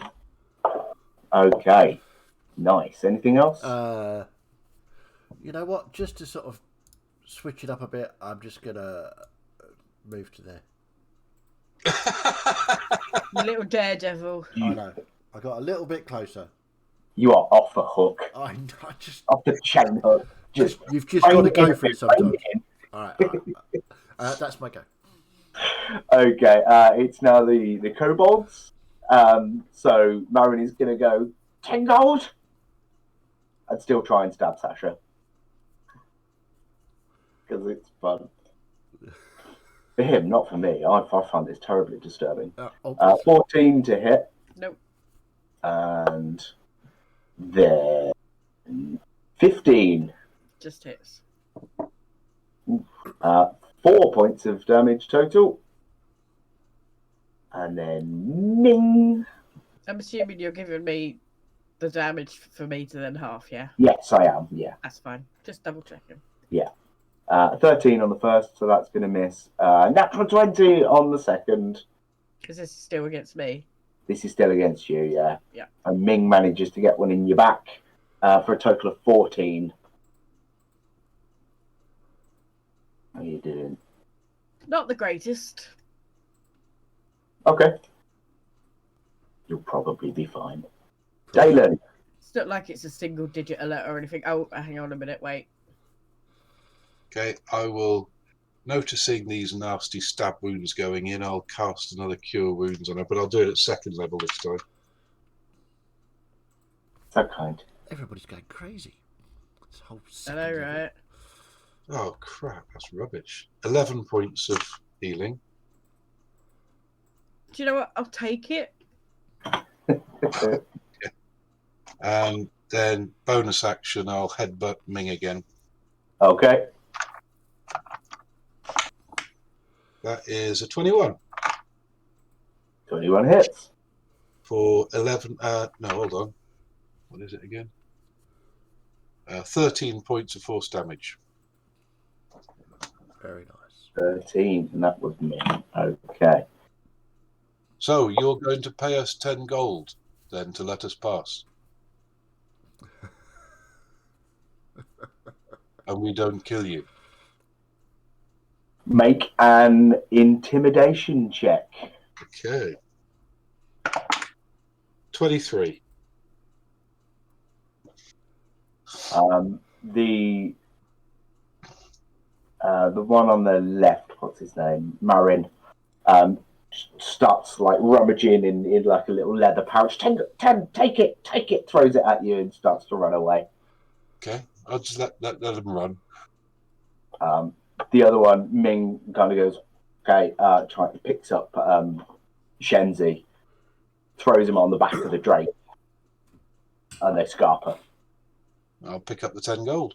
Okay. Nice. Anything else? You know what? Just to sort of switch it up a bit, I'm just going to move to there. Little daredevil. I know. I got a little bit closer. You are off the hook, I just off the chain hook. you've just got to go for it sometimes. in. All right. That's my go. Okay, it's now the kobolds. So Marin is going to go 10 gold and still try and stab Sasha because it's fun for him, not for me. I find this terribly disturbing. 14 to hit. Nope. And then 15. Just hits. 4 points of damage total. And then ning. I'm assuming you're giving me the damage for me to then half, yeah? Yes, I am. Yeah. That's fine. Just double checking. Yeah. 13 on the first, so that's going to miss. Natural 20 on the second. Is this still against me? This is still against you, yeah. Yeah. And Ming manages to get one in your back for a total of 14. How are you doing? Not the greatest. Okay. You'll probably be fine. Dalen. It's not like it's a single digit alert or anything. Oh, hang on a minute, wait. Okay, I will, noticing these nasty stab wounds going in, I'll cast another cure wounds on her, but I'll do it at second level this time. So kind. Everybody's going crazy. This whole I know, right? Oh crap, that's rubbish. 11 points of healing. Do you know what? I'll take it. And then bonus action, I'll headbutt Ming again. Okay. That is a 21. 21 hits. For 11, no, hold on. What is it again? 13 points of force damage. Very nice. 13, and that was me. Okay. So you're going to pay us 10 gold then to let us pass. And we don't kill you. Make an intimidation check. Okay. 23. The one on the left, what's his name? Marin, starts like rummaging in like a little leather pouch. Ten, take it, throws it at you and starts to run away. Okay, I'll just let him run. The other one, Ming, kind of goes, okay, picks up Shenzi, throws him on the back of the drake, and they scarper. I'll pick up the 10 gold.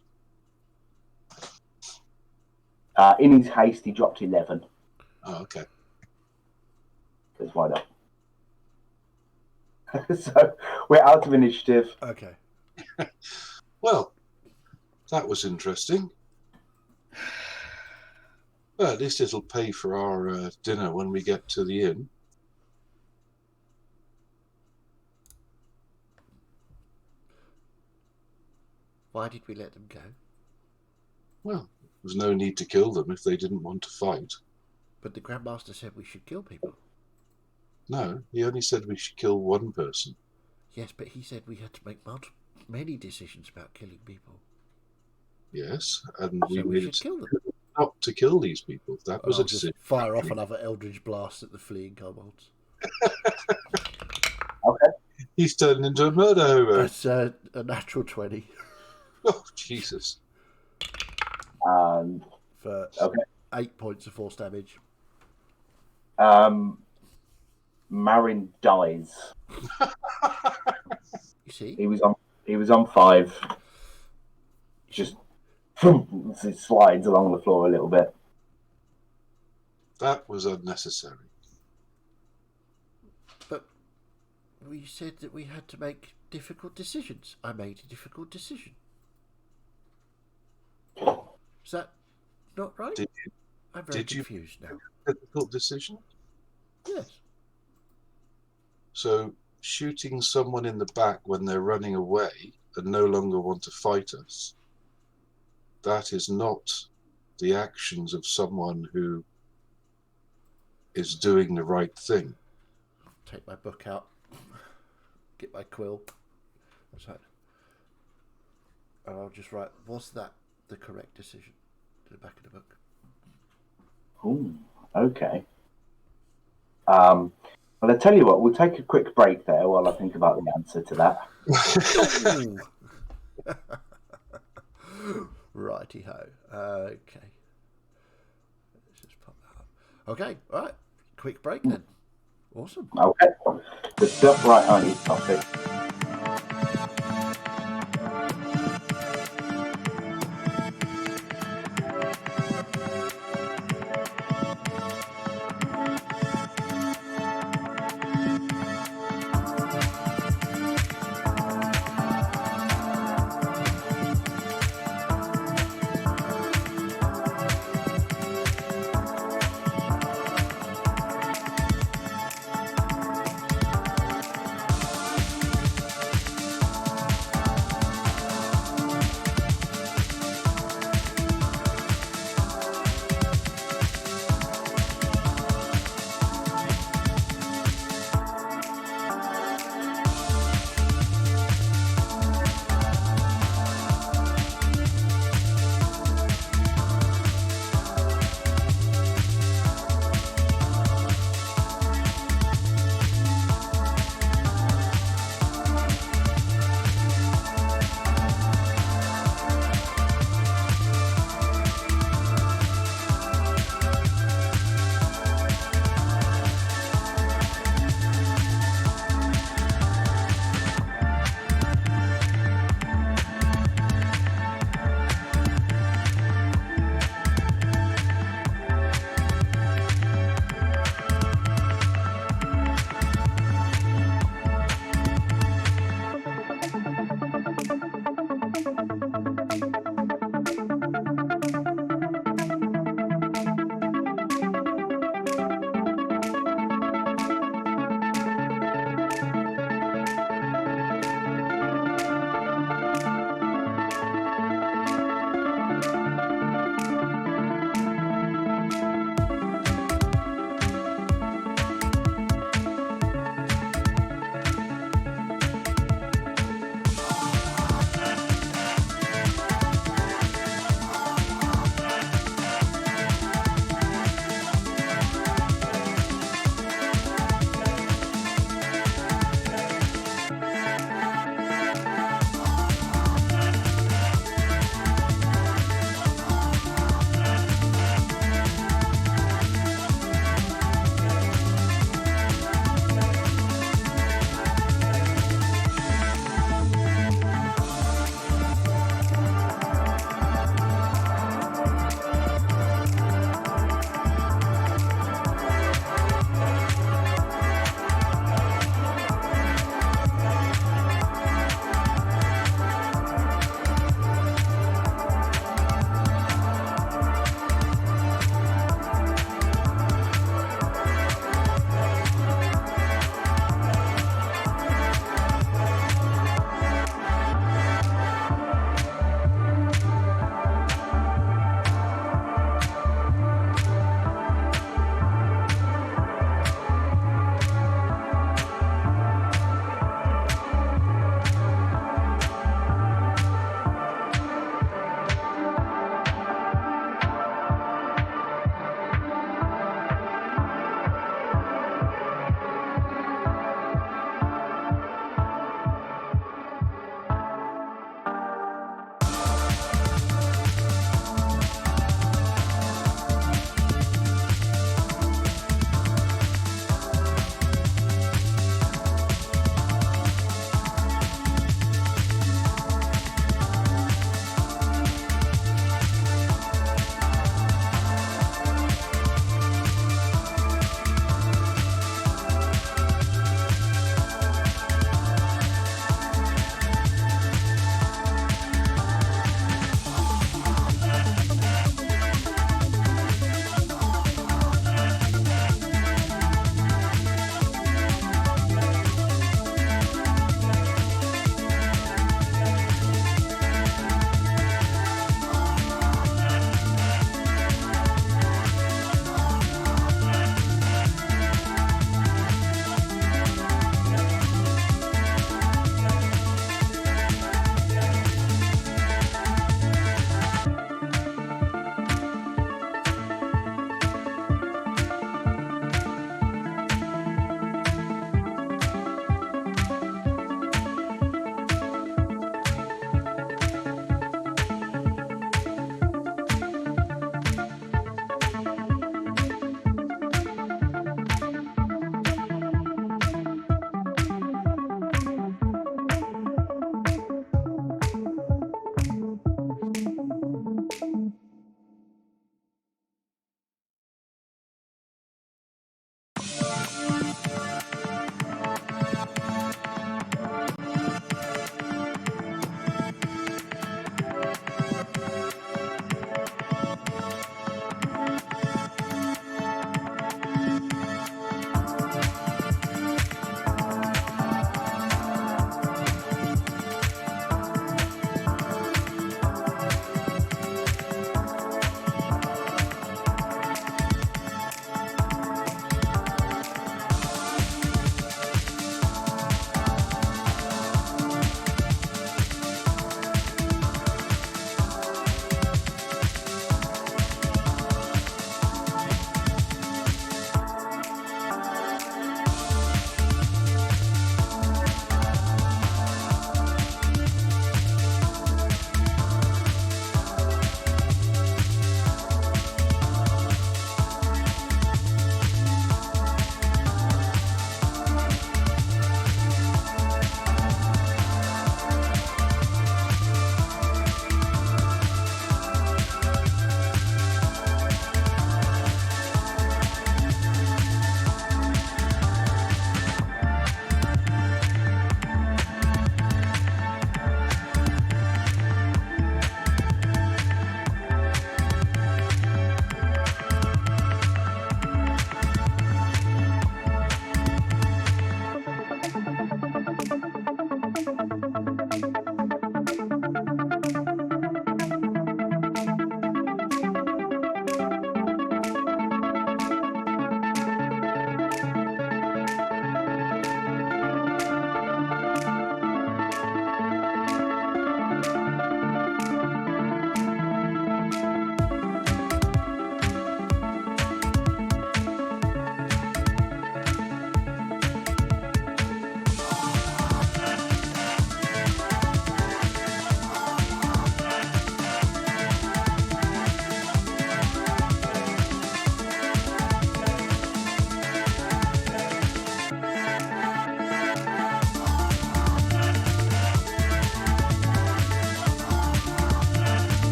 In his haste, he dropped 11. Oh, okay. Because why not? So we're out of initiative. Okay. Well, that was interesting. Well, at least it'll pay for our dinner when we get to the inn. Why did we let them go? Well, there's no need to kill them if they didn't want to fight. But the Grandmaster said we should kill people. No, he only said we should kill one person. Yes, but he said we had to make many decisions about killing people. Yes, and So we should kill them. not to kill these people. That was a I'll just decision. fire off another Eldritch Blast at the fleeing kobolds. Okay. He's turned into a murder hobo. That's a natural 20 Oh, Jesus. for 8 points of force damage. Marin dies. You see? He was on 5. Just it slides along the floor a little bit. That was unnecessary. But we said that we had to make difficult decisions. I made a difficult decision. Is that not right? I'm very confused now. Difficult decision? Yes. So shooting someone in the back when they're running away and no longer want to fight us, that is not the actions of someone who is doing the right thing. take my book out, get my quill. So, and I'll just write, was that the correct decision? To the back of the book. Ooh, okay. Well, I tell you what, we'll take a quick break there while I think about the answer to that. Righty ho. Okay. Let's just pop that up. Okay, all right. Quick break then. Awesome. Okay. Good stuff. Right, I need coffee.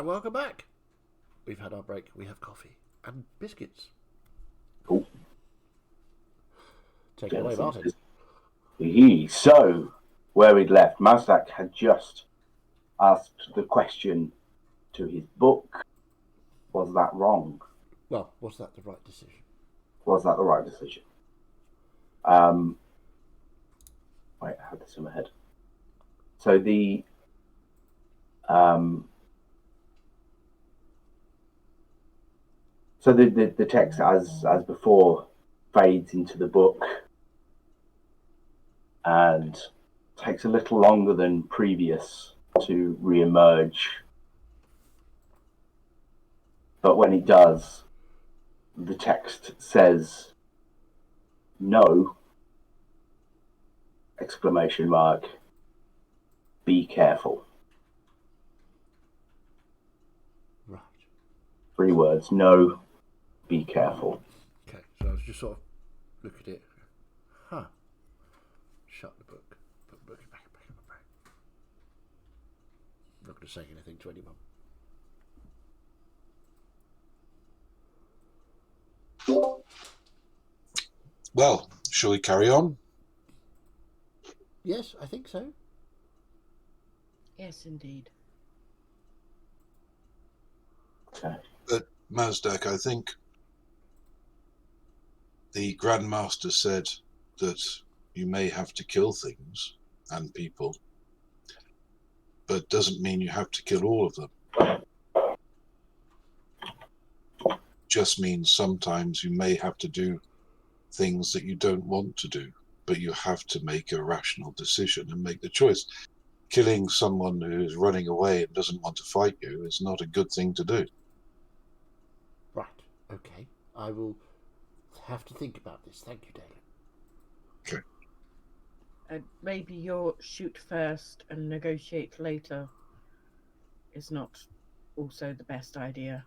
And welcome back. We've had our break. We have coffee and biscuits. Cool. Take it away, Martin. So, where we'd left, Mazdak had just asked the question to his book. Was that wrong? Well, was that the right decision? Was that the right decision? Wait, I had this in my head. So the the text as before fades into the book and takes a little longer than previous to re-emerge. But when it does, the text says no, exclamation mark, be careful. Right. 3 words, no, be careful. Okay, so I was just sort of look at it. Huh. Shut the book. Put the book back in my bag. I'm not going to say anything to anyone. Well, shall we carry on? Yes, I think so. Yes, indeed. Okay. But Mazdak, I think the Grand Master said that you may have to kill things and people, but doesn't mean you have to kill all of them. Just means sometimes you may have to do things that you don't want to do, but you have to make a rational decision and make the choice. Killing someone who is running away and doesn't want to fight you is not a good thing to do. Right. Okay. I will have to think about this. Thank you, Dalen. Okay. Maybe your shoot first and negotiate later is not also the best idea.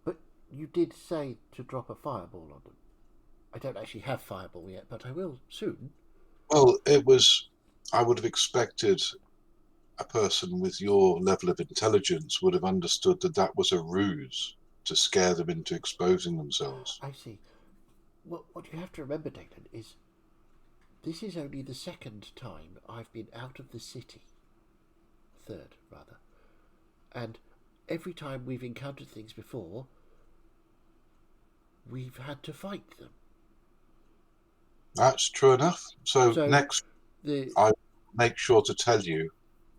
But you did say to drop a fireball on them. I don't actually have fireball yet, but I will soon. Well, I would have expected a person with your level of intelligence would have understood that that was a ruse to scare them into exposing themselves. I see. Well, what you have to remember, Dalen, is this is only the second time I've been out of the city. Third, rather. And every time we've encountered things before, we've had to fight them. That's true enough. So next, the I make sure to tell you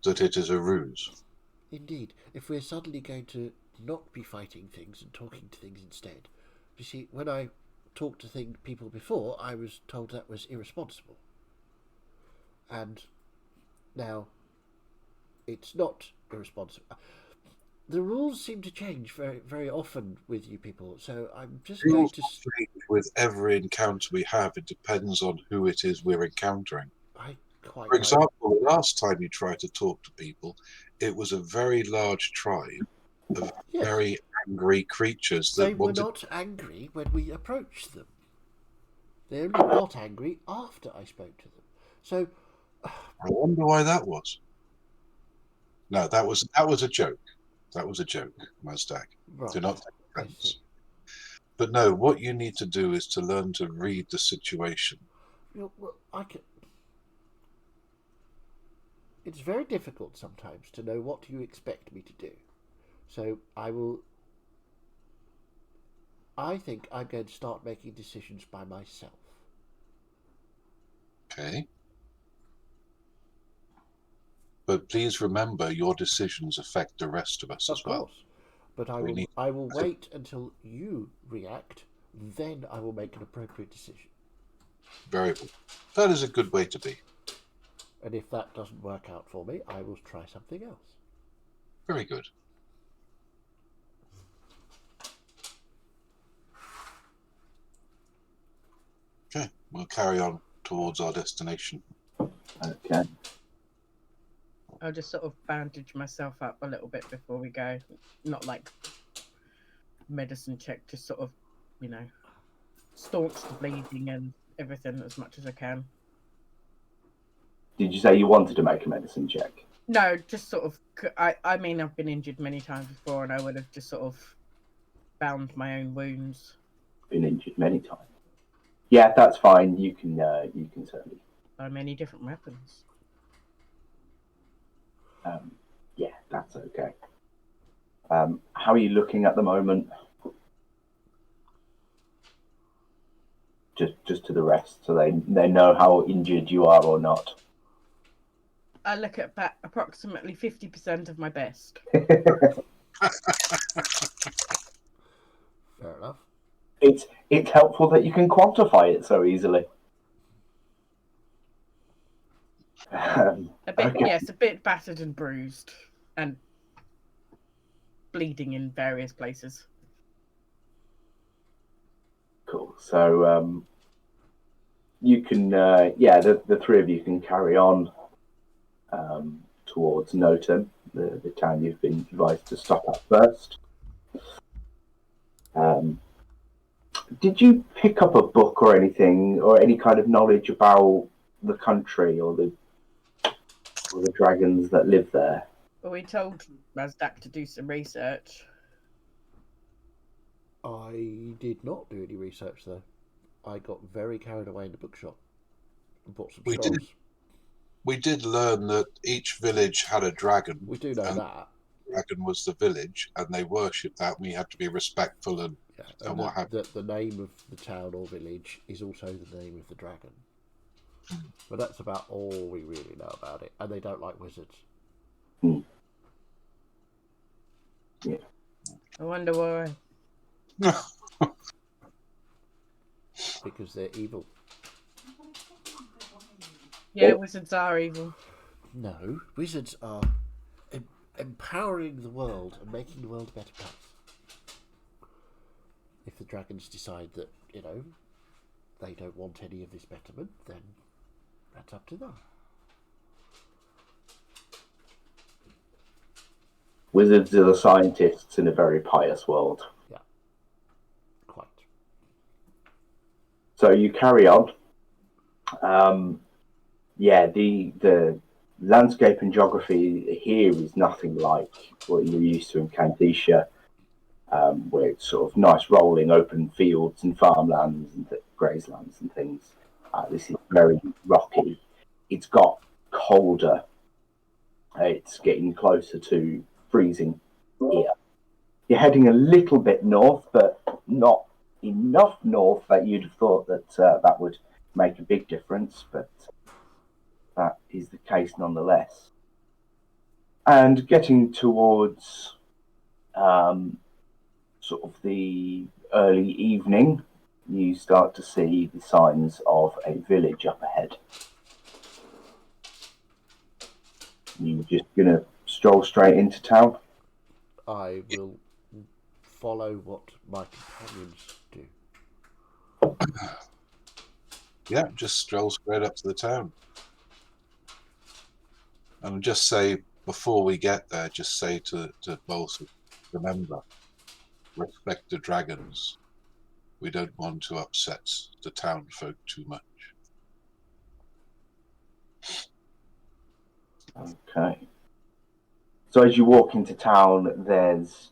that it is a ruse. Indeed, if we're suddenly going to not be fighting things and talking to things instead. You see, when I talked to people before, I was told that was irresponsible. And now it's not irresponsible. The rules seem to change very, very often with you people, so I'm just going to... With every encounter we have, it depends on who it is we're encountering. For example, the last time you tried to talk to people, it was a very large tribe of very angry creatures that were not angry when we approached them. They only got angry after I spoke to them. So I wonder why that was. No, that was a joke. That was a joke, Mazdak. Right. Do not take offense. But no, what you need to do is to learn to read the situation. Well, it's very difficult sometimes to know what you expect me to do. So I think I'm going to start making decisions by myself. Okay. But please remember, your decisions affect the rest of us as well. Of course. But I will wait until you react, then I will make an appropriate decision. Very well. That is a good way to be. And if that doesn't work out for me, I will try something else. Very good. Okay, we'll carry on towards our destination. Okay. I'll just sort of bandage myself up a little bit before we go. Not like medicine check, just sort of, staunch the bleeding and everything as much as I can. Did you say you wanted to make a medicine check? No, just sort of. I mean, I've been injured many times before, and I would have just sort of bound my own wounds. Been injured many times. Yeah, that's fine. You can certainly. By many different weapons. Yeah, that's okay. How are you looking at the moment? Just to the rest, so they know how injured you are or not. I look at about approximately 50% of my best. Fair enough. It's helpful that you can quantify it so easily. A bit, okay. yes, a bit battered and bruised, and bleeding in various places. Cool. So you can, the three of you can carry on towards Notum, the town you've been advised to stop at first. Did you pick up a book or anything, or any kind of knowledge about the country or the dragons that live there? Well, we told Razdak to do some research. I did not do any research though. I got very carried away in the bookshop and bought some scrolls. We did learn that each village had a dragon. We do know and that. The dragon was the village, and they worshipped that. We had to be respectful and what happened. The name of the town or village is also the name of the dragon. But that's about all we really know about it. And they don't like wizards. Yeah. I wonder why. Because they're evil. Yeah, wizards are evil. No, wizards are empowering the world and making the world a better place. If the dragons decide that, they don't want any of this betterment, then that's up to them. Wizards are the scientists in a very pious world. Yeah, quite. So you carry on. The landscape and geography here is nothing like what you're used to in Camtasia, where it's sort of nice rolling open fields and farmlands and grazelands and things. This is very rocky. It's got colder. It's getting closer to freezing here. You're heading a little bit north, but not enough north that you'd have thought that that would make a big difference, but that is the case nonetheless. And getting towards sort of the early evening, you start to see the signs of a village up ahead. You're just going to stroll straight into town? I will follow what my companions do. Yeah, just stroll straight up to the town. And just say, before we get there, just say to Bolson, remember, respect the dragons. We don't want to upset the town folk too much. Okay. So as you walk into town, there's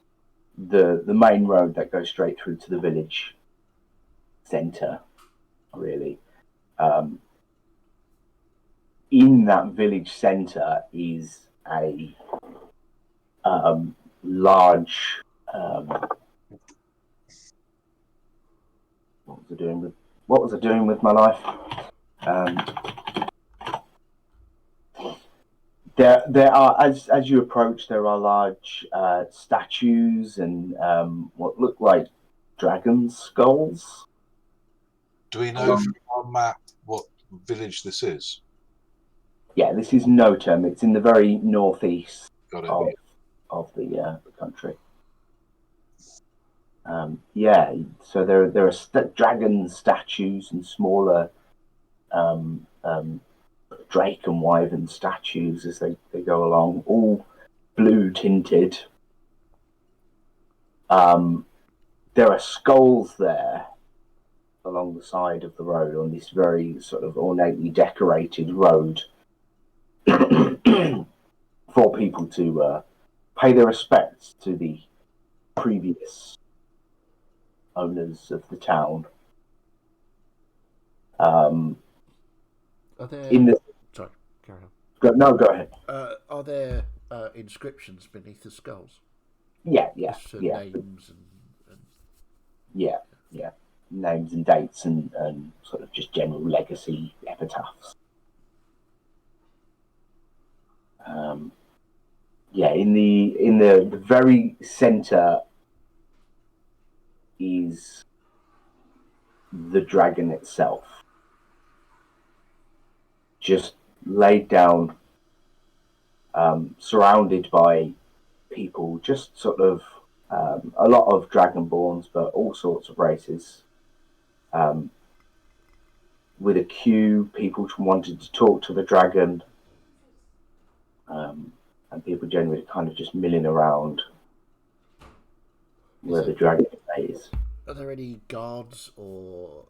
the main road that goes straight through to the village centre, really. In that village centre is a large. What was I doing with my life? There are, as you approach, there are large statues and what look like dragon skulls. Do we know from our map what village this is? Yeah, this is Notum. It's in the very northeast Got it. of the country. So there are dragon statues and smaller drake and wyvern statues as they go along, all blue tinted. There are skulls there along the side of the road on this very sort of ornately decorated road for people to pay their respects to the previous owners of the town. Are there? In the Sorry, carry on. go ahead. Are there inscriptions beneath the skulls? Yeah, Just names and yeah, names and dates and sort of just general legacy epitaphs. In the very center is the dragon itself, just laid down, surrounded by people, just sort of a lot of dragonborns, but all sorts of races. With a queue, people wanted to talk to the dragon, and people generally kind of just milling around where the dragon is. Are there any guards or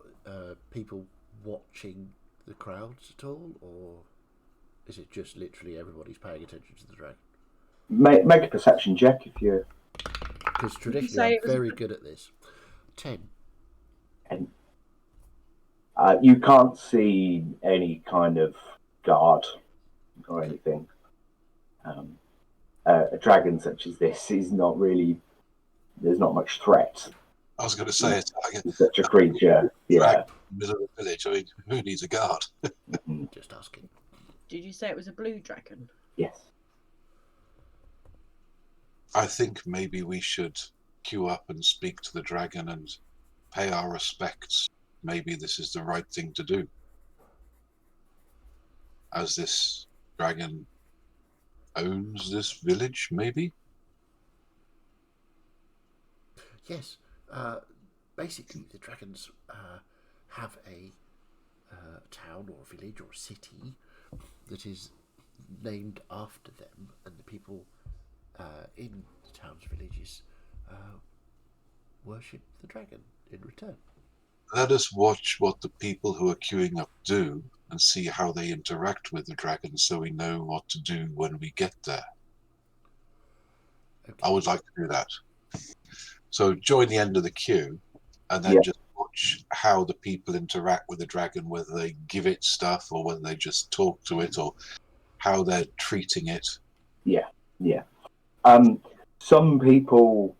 people watching the crowds at all, or is it just literally everybody's paying attention to the dragon? Make a perception check if you're. Because traditionally I'm very good at this. 10. And you can't see any kind of guard or anything. A dragon such as this is not really. There's not much threat. I was going to say it's like such a creature. Yeah. Middle of the village. I mean, who needs a guard? Just asking. Did you say it was a blue dragon? Yes. I think maybe we should queue up and speak to the dragon and pay our respects. Maybe this is the right thing to do, as this dragon owns this village, maybe? Yes. Basically, the dragons have a town or a village or a city that is named after them, and the people in the town's villages worship the dragon in return. Let us watch what the people who are queuing up do and see how they interact with the dragon so we know what to do when we get there. Okay. I would like to do that. So join the end of the queue and then just watch how the people interact with the dragon, whether they give it stuff or whether they just talk to it or how they're treating it. Yeah. Some people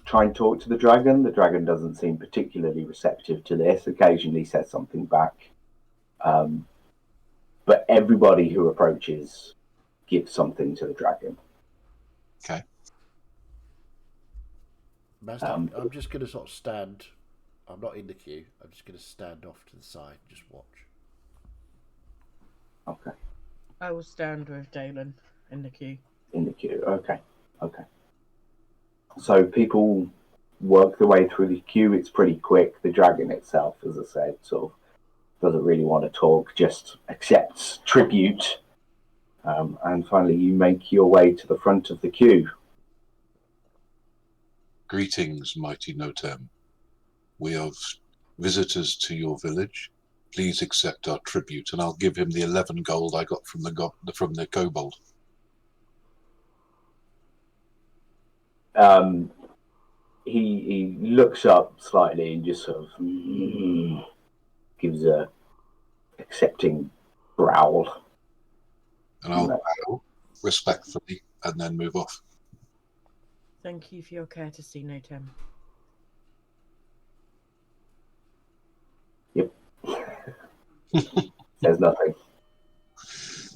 try and talk to the dragon. The dragon doesn't seem particularly receptive to this. Occasionally says something back. But everybody who approaches gives something to the dragon. Okay. Mazda, I'm just going to sort of stand. I'm not in the queue. I'm just going to stand off to the side and just watch. Okay. I will stand with Dalen in the queue. In the queue. Okay. So people work their way through the queue. It's pretty quick. The dragon itself, as I said, sort of doesn't really want to talk, just accepts tribute. And finally, you make your way to the front of the queue. Greetings, mighty Notem. We are visitors to your village. Please accept our tribute, and I'll give him the 11 gold I got from the kobold. He looks up slightly and just sort of gives a accepting growl. And I'll bow respectfully and then move off. Thank you for your courtesy, Notem. Yep. There's nothing.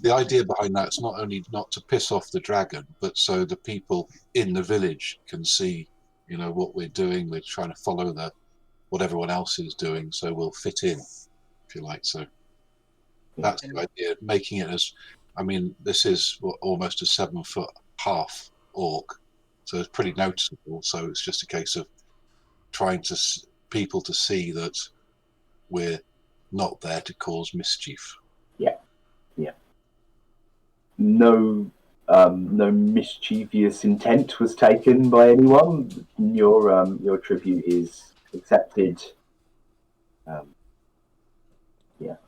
The idea behind that is not only not to piss off the dragon, but so the people in the village can see, what we're doing. We're trying to follow what everyone else is doing, so we'll fit in, if you like. So that's the idea. Making it this is almost a 7-foot-half orc, so it's pretty noticeable. So it's just a case of trying to people to see that we're not there to cause mischief. Yeah. No mischievous intent was taken by anyone. Your tribute is accepted.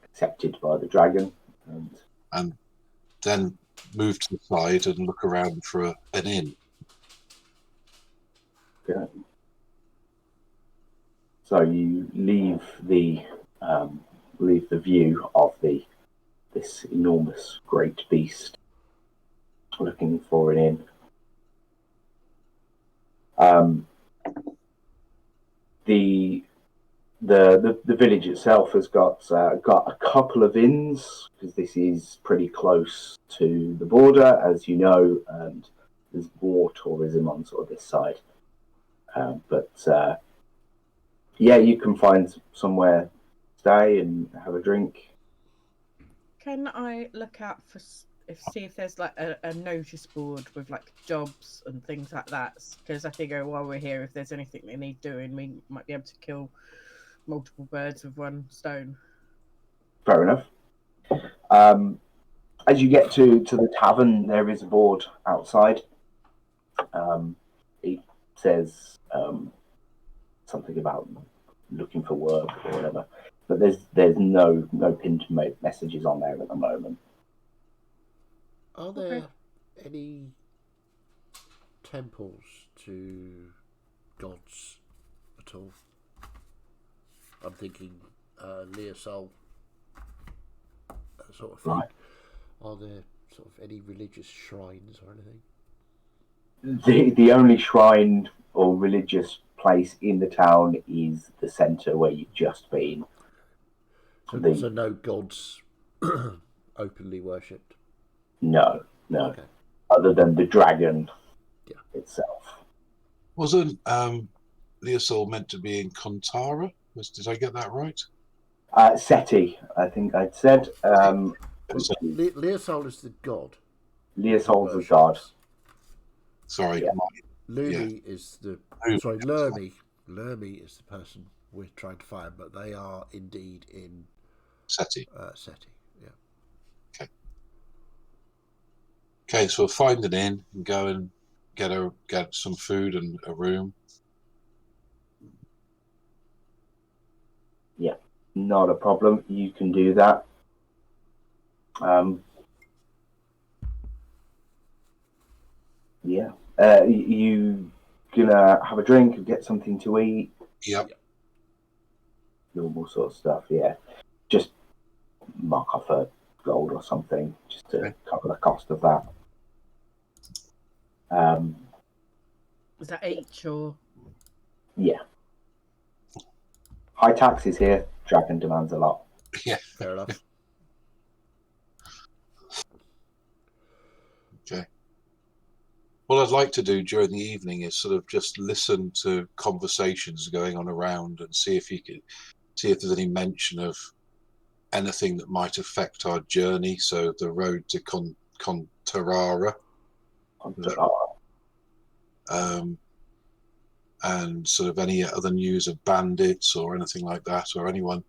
Accepted by the dragon. And then move to the side and look around for an inn. Okay. So you leave the view of this enormous great beast, looking for an inn. The village itself has got a couple of inns, because this is pretty close to the border, as you know, and there's more tourism on sort of this side. Yeah, you can find somewhere to stay and have a drink. Can I look out for see if there's like a notice board with like jobs and things like that? Because I figure while we're here, if there's anything they need doing, we might be able to kill multiple birds with one stone. Fair enough. As you get to the tavern, there is a board outside. It says something about looking for work or whatever, but there's no pinned messages on there at the moment. Are there any temples to gods at all? I'm thinking Leosol, that sort of thing. Right. Are there sort of any religious shrines or anything? The only shrine or religious place in the town is the centre where you've just been. So no gods openly worshipped? No. Okay. Other than the dragon itself. Wasn't Leosol meant to be in Contara? Did I get that right? Seti, I think I'd said. Leosol is the god. Leosol's the god. Sorry. Yeah. Lumi is the... Sorry, Lermi is the person we're trying to find, but they are indeed in... Seti. Seti, yeah. Okay, so we'll find an inn and go and get some food and a room. Yeah, not a problem. You can do that. Yeah. You gonna have a drink and get something to eat? Yep. Normal sort of stuff, yeah. Just mark off a gold or something just to cover the cost of that. Is that H or? Yeah. High taxes here. Dragon demands a lot. Yeah. Fair enough. Okay. What I'd like to do during the evening is sort of just listen to conversations going on around and see if there's any mention of anything that might affect our journey. So the road to Contarara. And sort of any other news of bandits or anything like that, or anyone,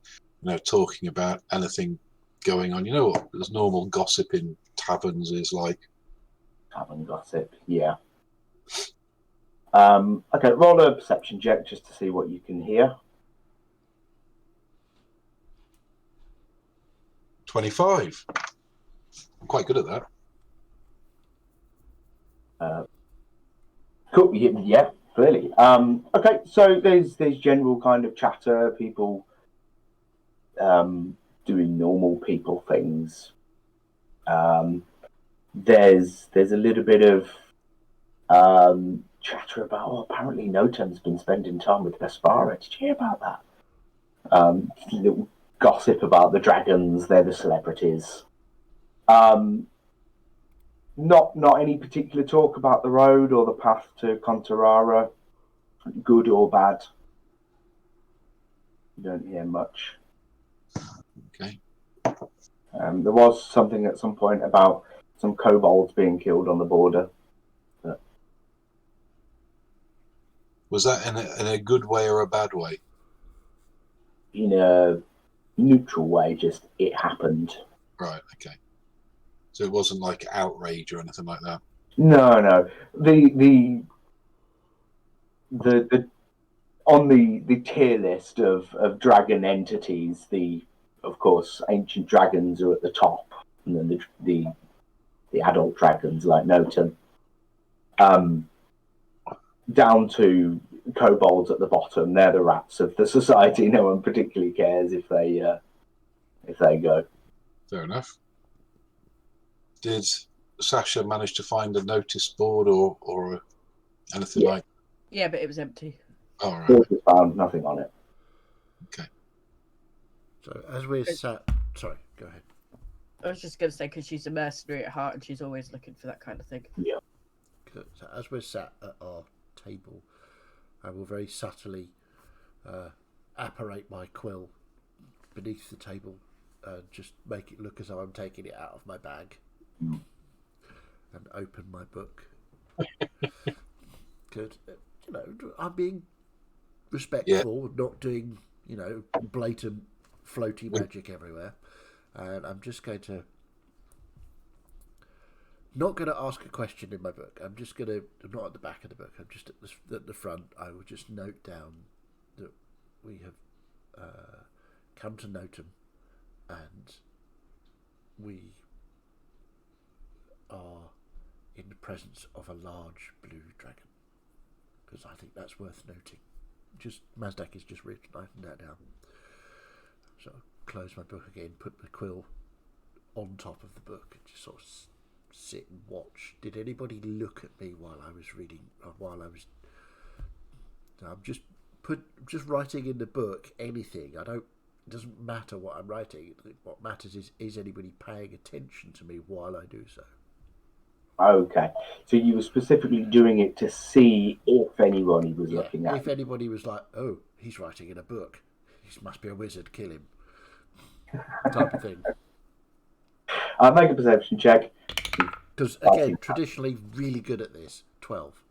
talking about anything going on. You know what there's normal gossip in taverns is like. Tavern gossip, yeah. Okay, roll a perception check just to see what you can hear. 25. I'm quite good at that. Cool. Yeah, clearly. Okay, so there's general kind of chatter, people doing normal people things. There's a little bit of chatter about, apparently Notam's been spending time with Vespara. Did you hear about that? Little gossip about the dragons, they're the celebrities. Not any particular talk about the road or the path to Contarara, good or bad. You don't hear much. Okay. There was something at some point about some kobolds being killed on the border. But... Was that in a good way or a bad way? In a neutral way, just it happened. Right, okay. So it wasn't like outrage or anything like that? No. The on the tier list of dragon entities, of course, ancient dragons are at the top, and then the the adult dragons like Noten, down to kobolds at the bottom. They're the rats of the society. No one particularly cares if they go. Fair enough. Did Sasha manage to find a notice board or anything like? Yeah, but it was empty. All right. Board was found, nothing on it. Okay. So as we're sat, sorry, go ahead. I was just going to say, because she's a mercenary at heart and she's always looking for that kind of thing. Yeah. So as we're sat at our table, I will very subtly apparate my quill beneath the table and just make it look as though I'm taking it out of my bag and open my book. Good. You know, I'm being respectful, not doing, you know, blatant floaty magic everywhere. And I'm just going to not going to ask a question in my book. I'm not at the back of the book. I'm just at the front. I will just note down that we have come to Noten, and we are in the presence of a large blue dragon. Because I think that's worth noting. Just Mazdak is just written that down. So close my book again, put the quill on top of the book, and just sort of sit and watch. Did anybody look at me while I was reading? I'm just writing in the book anything. It doesn't matter what I'm writing. What matters is anybody paying attention to me while I do so. Okay, so you were specifically doing it to see if anybody was looking at if anybody was like, oh, he's writing in a book, he must be a wizard, kill him, type of thing. Make a perception check. Because again, traditionally really good at this. 12.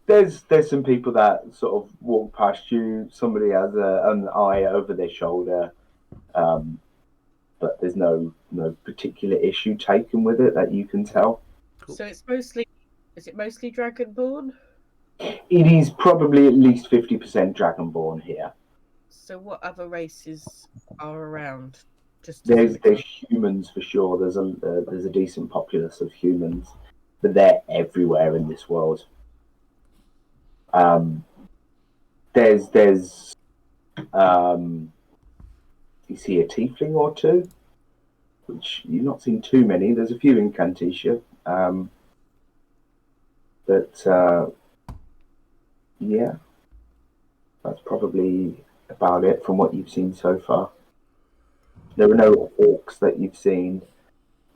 There's some people that sort of walk past you. Somebody has an eye over their shoulder, but there's no particular issue taken with it that you can tell. Cool. So is it mostly Dragonborn? It is probably at least 50% Dragonborn here. So what other races are around? There's humans for sure. There's a decent populace of humans, but they're everywhere in this world. There's you see a tiefling or two, which you've not seen too many. There's a few in Canticia, but yeah, that's probably about it from what you've seen so far. There are no orcs that you've seen,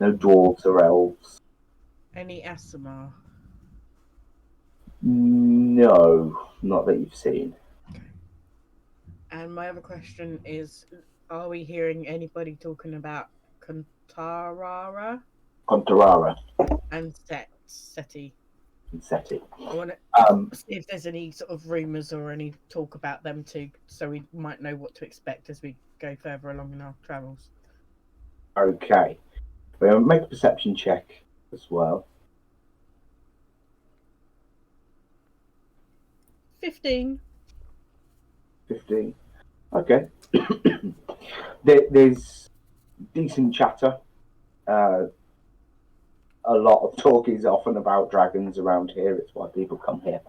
no dwarves or elves. Any Aasimar? No, not that you've seen. And my other question is, are we hearing anybody talking about Contarara Contarara and Seti? and Seti. I want to see if there's any sort of rumours or any talk about them too, so we might know what to expect as we go further along in our travels. Okay. We'll make a perception check as well. 15. 15. Okay. There's decent chatter. A lot of talk is often about dragons around here. It's why people come here.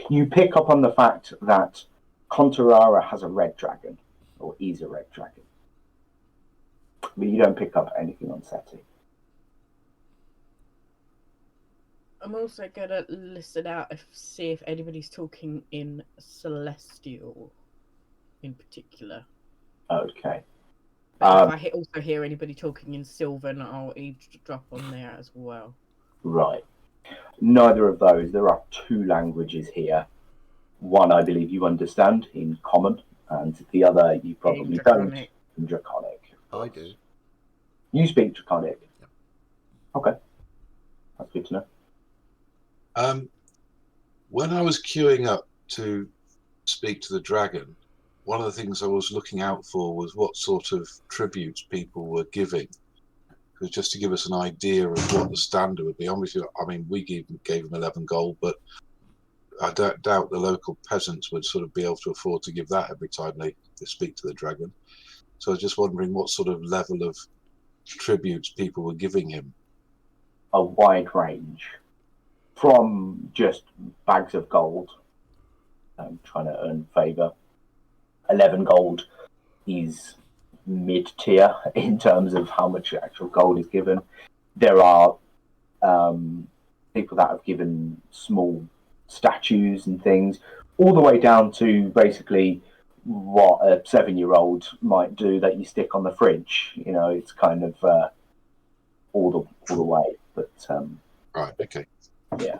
You pick up on the fact that Contarara has a red dragon, or is a red dragon. But you don't pick up anything on Seti. I'm also going to listen out see if anybody's talking in Celestial in particular. Okay. But if I also hear anybody talking in Sylvan, I'll eavesdrop on there as well. Right. Neither of those. There are two languages here. One, I believe you understand in Common, and the other you probably don't. In Draconic. I do. You speak Draconic? Yep. Okay. That's good to know. When I was queuing up to speak to the dragon, one of the things I was looking out for was what sort of tributes people were giving. Because just to give us an idea of what the standard would be. Obviously, I mean, we gave them 11 gold, but I doubt the local peasants would sort of be able to afford to give that every time they speak to the dragon. So I was just wondering what sort of level of tributes people were giving him? A wide range, from just bags of gold, trying to earn favour. 11 gold is mid-tier in terms of how much actual gold is given. There are people that have given small statues and things, all the way down to basically what a 7-year-old might do that you stick on the fridge. You know, it's kind of all the way. But Right, okay. yeah,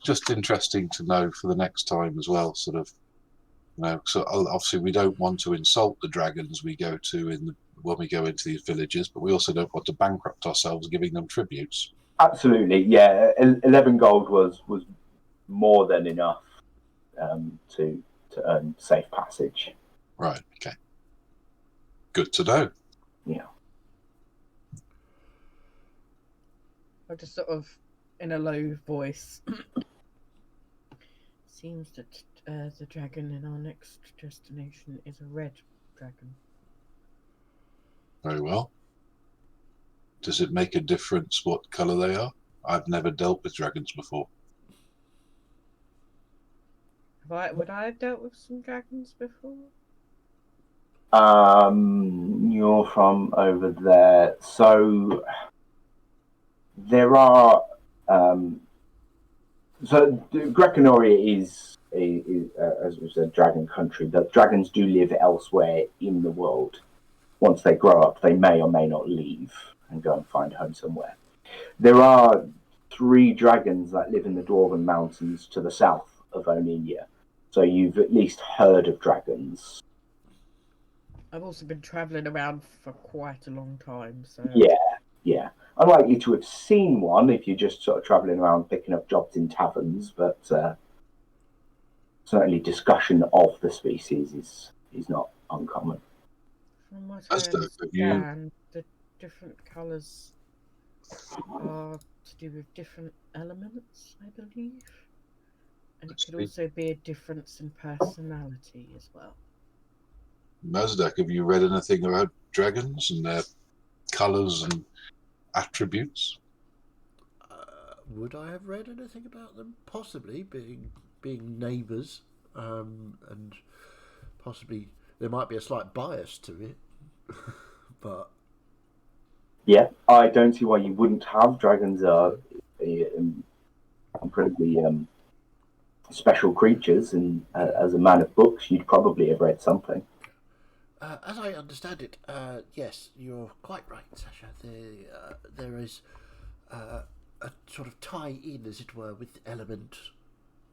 Just interesting to know for the next time as well, sort of, you know, so obviously we don't want to insult the dragons we go to when we go into these villages, but we also don't want to bankrupt ourselves giving them tributes. absolutely. Yeah, 11 gold was more than enough to earn safe passage. Right, okay. Good to know. Yeah. I just sort of, in a low voice, seems that the dragon in our next destination is a red dragon. Very well. Does it make a difference what colour they are? I've never dealt with dragons before. Would I have dealt with some dragons before? You're from over there, so there are. So Greconoria is as we said, dragon country. The dragons do live elsewhere in the world. Once they grow up, they may or may not leave and go and find home somewhere. There are 3 dragons that live in the Dwarven Mountains to the south of Oninia. So you've at least heard of dragons. I've also been travelling around for quite a long time, so... Yeah. Unlikely to have seen one if you're just sort of travelling around picking up jobs in taverns, but certainly discussion of the species is not uncommon. From what That's I the review. understand, the different colours are to do with different elements, I believe. And it could also be a difference in personality as well. Mazdak, have you read anything about dragons and their colours and attributes? Would I have read anything about them? Possibly, being neighbours, and possibly there might be a slight bias to it, but Yeah, I don't see why you wouldn't have. Dragons are incredibly special creatures, and as a man of books, you'd probably have read something. as I understand it, yes, you're quite right, Sasha. There is a sort of tie-in, as it were, with the element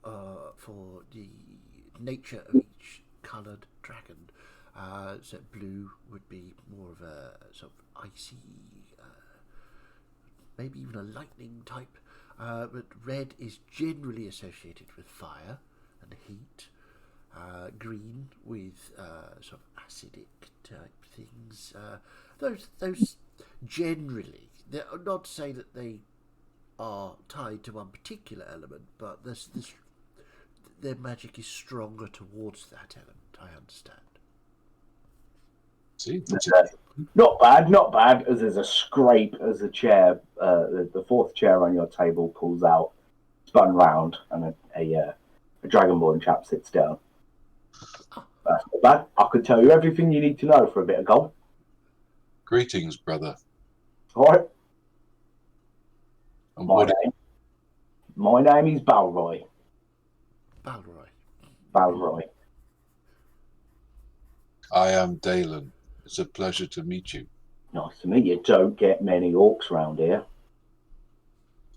for the nature of each coloured dragon. So blue would be more of a sort of icy, maybe even a lightning type, but red is generally associated with fire and heat. Green with sort of acidic type things. Those generally, not to say that they are tied to one particular element, but their magic is stronger towards that element. I understand. See, Not bad. As there's a scrape as the chair, the 4th chair on your table pulls out, spun round, and a dragonborn chap sits down. That's not bad. I could tell you everything you need to know for a bit of gold. greetings, brother. All right. And My name is Balroy. Balroy. I am Dalen. It's a pleasure to meet you. Nice to meet you. Don't get many orcs round here.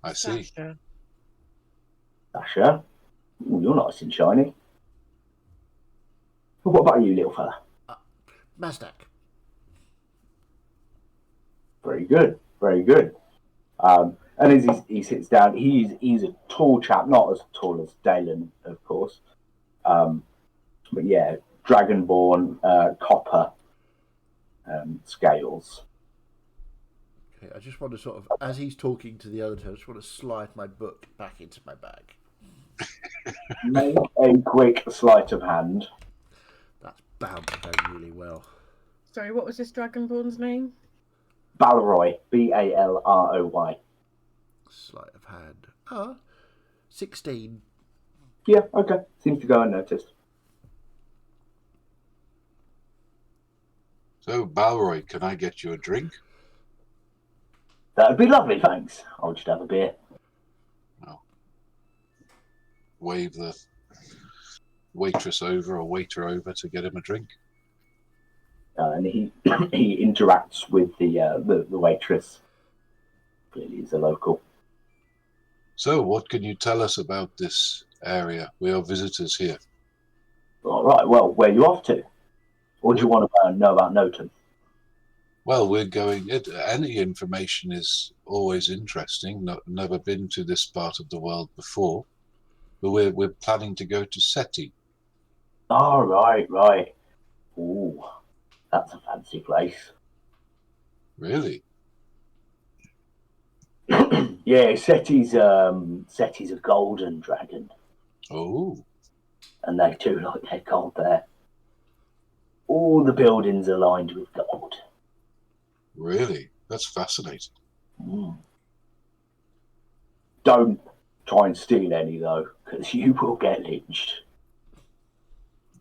I see. Sasha, Sasha? Ooh, you're nice and shiny. What about you, little fella? Mazdak. Very good. And as he sits down, he's a tall chap, not as tall as Dalen, of course. But yeah, dragonborn, copper scales. Okay, I just want to sort of, as he's talking to the other two, I just want to slide my book back into my bag. Make a quick sleight of hand. That's bound to go really well. sorry, what was this dragonborn's name? Balroy, Balroy. Sleight of hand. 16. Yeah, okay. Seems to go unnoticed. So, Balroy, can I get you a drink? That'd be lovely, thanks. I'll just have a beer. Wave the waitress over or waiter over to get him a drink. And he he interacts with the waitress. Clearly, he's a local. So, what can you tell us about this area? We are visitors here. All right. Well, where are you off to? Or do you want to know about Noton? Well, we're going. Any information is always interesting. Never been to this part of the world before, but we're planning to go to Seti. Oh, right. Ooh, that's a fancy place. Really? Yeah, Seti's a golden dragon, Oh, and they do like their gold there. All the buildings are lined with gold. really? That's fascinating. Mm. Don't try and steal any though, because you will get lynched.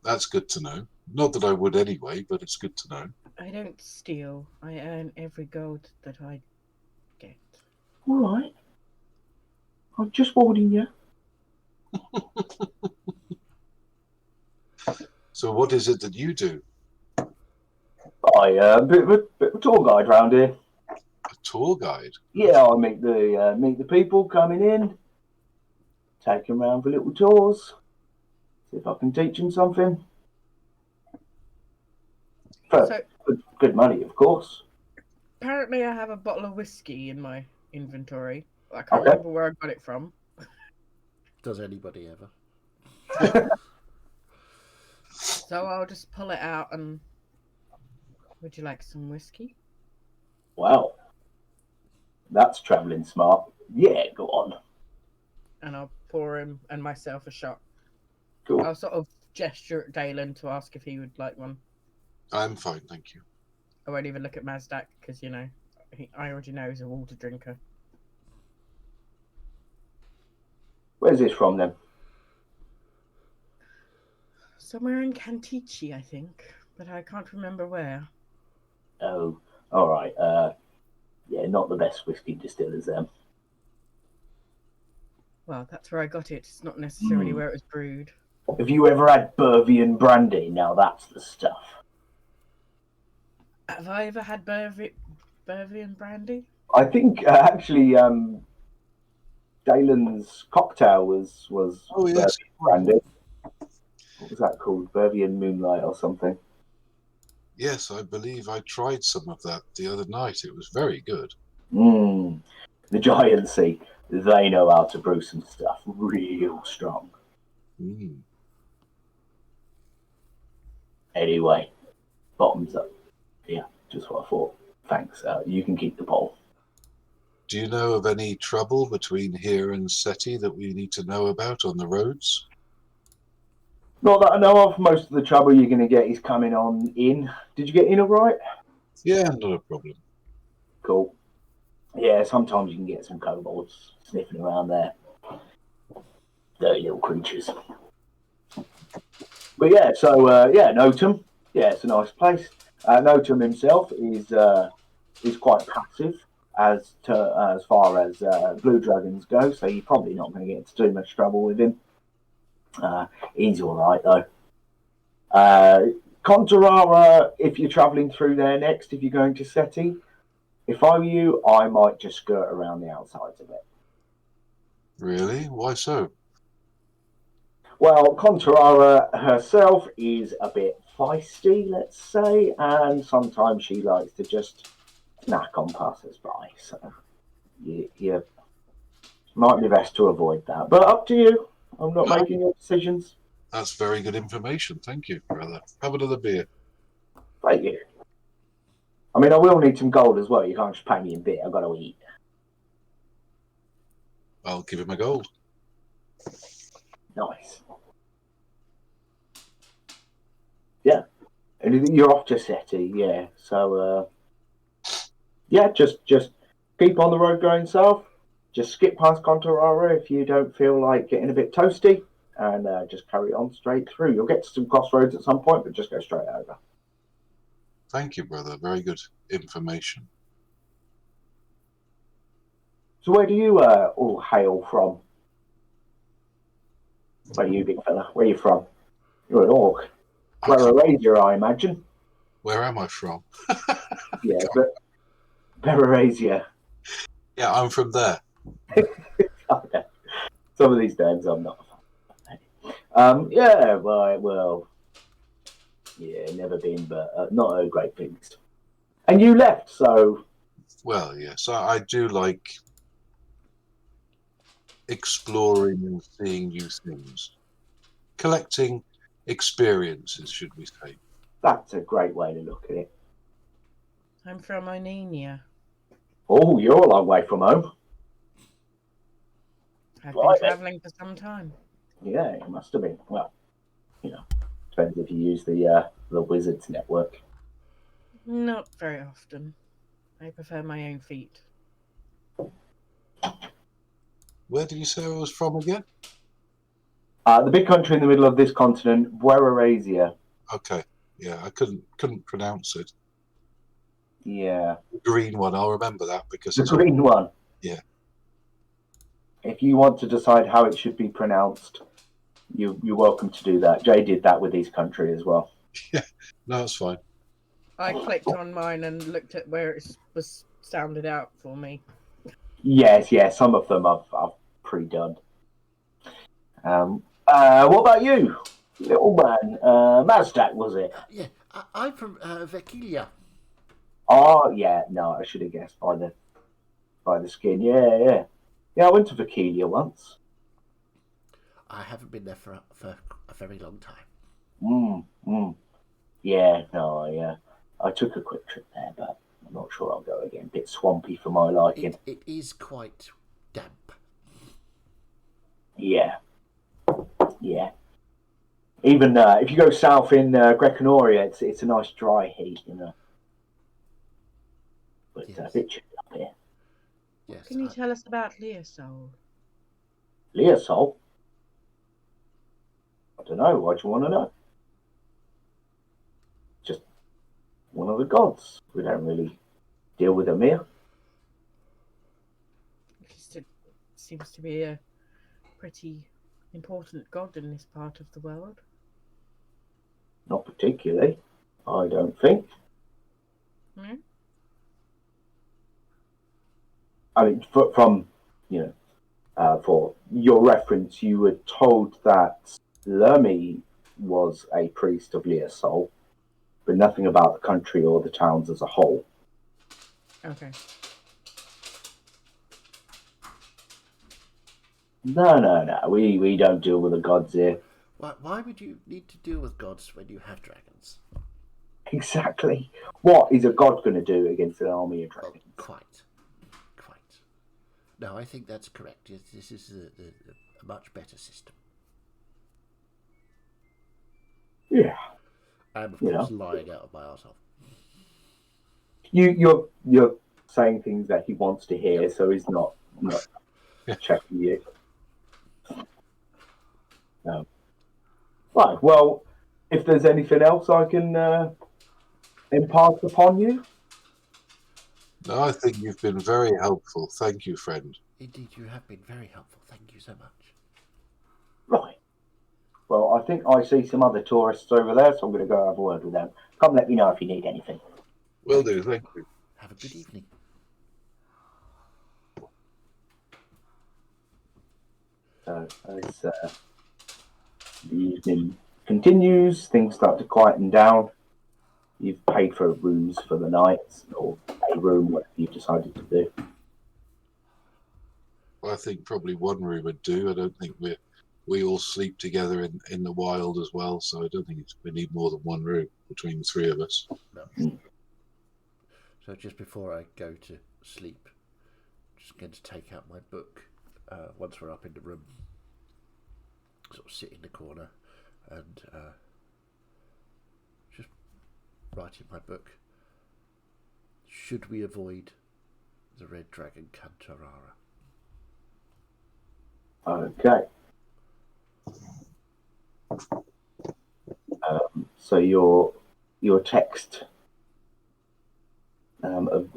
That's good to know. Not that I would anyway, but it's good to know. I don't steal. I earn every gold that I get. All right. I'm just warning you. So, what is it that you do? I bit of a tour guide round here. A tour guide? Yeah, I meet the people coming in, take them around for little tours, see if I can teach them something. For So good money, of course. apparently, I have a bottle of whiskey in my inventory. I can't Okay. remember where I got it from. Does anybody ever? So I'll just pull it out and. Would you like some whiskey? Wow, that's travelling smart. Yeah, go on. And I'll pour him and myself a shot. Cool. I'll sort of gesture at Dalen to ask if he would like one. I'm fine, thank you. I won't even look at Mazdak because, you know, I already know he's a water drinker. Where's this from then? Somewhere in Cantici, I think, but I can't remember where. Oh, all right. Yeah, not the best whiskey distillers then. Well, that's where I got it. It's not necessarily where it was brewed. Have you ever had Burvian brandy? Now that's the stuff. Have I ever had Burvian brandy? I think actually, Dalen's cocktail was Oh, yes. Burvian brandy. What was that called? Burvian Moonlight or something? Yes, I believe I tried some of that the other night. It was very good. The Giantsy, they know how to brew some stuff real strong. Mm. Anyway, bottoms up. Yeah, just what I thought. Thanks. You can keep the bowl. Do you know of any trouble between here and Seti that we need to know about on the roads? Not that I know of. Most of the trouble you're going to get is coming on in. Did you get in all right? Yeah, not a problem. Cool. Yeah, sometimes you can get some kobolds sniffing around there. Dirty little creatures. But yeah, so Notum. Yeah, it's a nice place. Notum himself is quite passive as far as blue dragons go, so you're probably not going to get into too much trouble with him. He's all right though. Contarara, if you're travelling through there next, if you're going to Seti, if I were you, I might just skirt around the outsides of it. Really? Why so? Well, Contarara herself is a bit feisty, let's say, and sometimes she likes to just snack on passers-by. So you might be best to avoid that. But up to you. I'm not making your decisions. That's very good information. Thank you, brother. Have another beer. Thank you. I mean, I will need some gold as well. You can't just pay me in beer. I've got to eat. I'll give him a gold. Nice. Yeah. And you're off to Seti, yeah. So, yeah, just keep on the road going south. Just skip past Contarara if you don't feel like getting a bit toasty, and just carry on straight through. You'll get to some crossroads at some point, but just go straight over. Thank you, brother. Very good information. So where do you all hail from? Where are you, big fella? Where are you from? You're an orc. Where are Razor, I imagine. Where am I from? Yeah, but Berasia. Yeah, I'm from there. Okay. Some of these names I'm not a fan. Yeah, right, well, yeah, never been, but not a great things. And you left, so Well, yes, I do like exploring and seeing new things. Collecting experiences, should we say. that's a great way to look at it. I'm from Onenia. Oh, you're a long way from home. I've Blimey. been travelling for some time. Yeah, it must have been. Well, depends if you use the Wizards network. Not very often. I prefer my own feet. Where did you say I was from again? The big country in the middle of this continent, Buerasia. Okay, yeah, I couldn't pronounce it. Yeah, The green one, I'll remember that because the it's green one. Yeah. If you want to decide how it should be pronounced, you're welcome to do that. Jay did that with his country as well. No, it's fine. I clicked on mine and looked at where it was sounded out for me. Yes, some of them I've pre-done. What about you, little man? Mazdak, was it? Yeah, I'm from Vekilia. Oh, yeah. No, I should have guessed by the skin. Yeah. I went to Vakilia once. I haven't been there for a very long time. Yeah, no, I took a quick trip there, but I'm not sure I'll go again. Bit swampy for my liking. It is quite damp. Yeah. Even if you go south in Greconoria, it's a nice dry heat, But Yes. a bit chilly up here. Yes. Can you tell us about Leosol? Leosol? I don't know. Why do you want to know? Just one of the gods. We don't really deal with them here. It seems to be a pretty important god in this part of the world. Not particularly, I don't think. Hmm? I mean, from for your reference, you were told that Lermy was a priest of Leosol, but nothing about the country or the towns as a whole. Okay. No. We don't deal with the gods here. Why would you need to deal with gods when you have dragons? Exactly. What is a god going to do against an army of Well, dragons? quite. No, I think that's correct. Yes, this is a much better system. Yeah. And of course, lying out of my arsehole. You're saying things that he wants to hear, so he's not checking you. No. Right. Well, if there's anything else I can impart upon you. No, I think you've been very helpful. Thank you, friend. Indeed, you have been very helpful. Thank you so much. Right. Well, I think I see some other tourists over there, so I'm going to go have a word with them. Come let me know if you need anything. Will do, thank you. Have a good evening. So as the evening continues, things start to quieten down. You've paid for rooms for the night, or a room, whatever you've decided to do. Well, I think probably one room would do. I don't think we all sleep together in the wild as well, so I don't think we need more than one room between the three of us. No. So just before I go to sleep, I'm just going to take out my book. Once we're up in the room, sort of sit in the corner and just write in my book. Should we avoid the Red Dragon Cantarara. Okay. So your text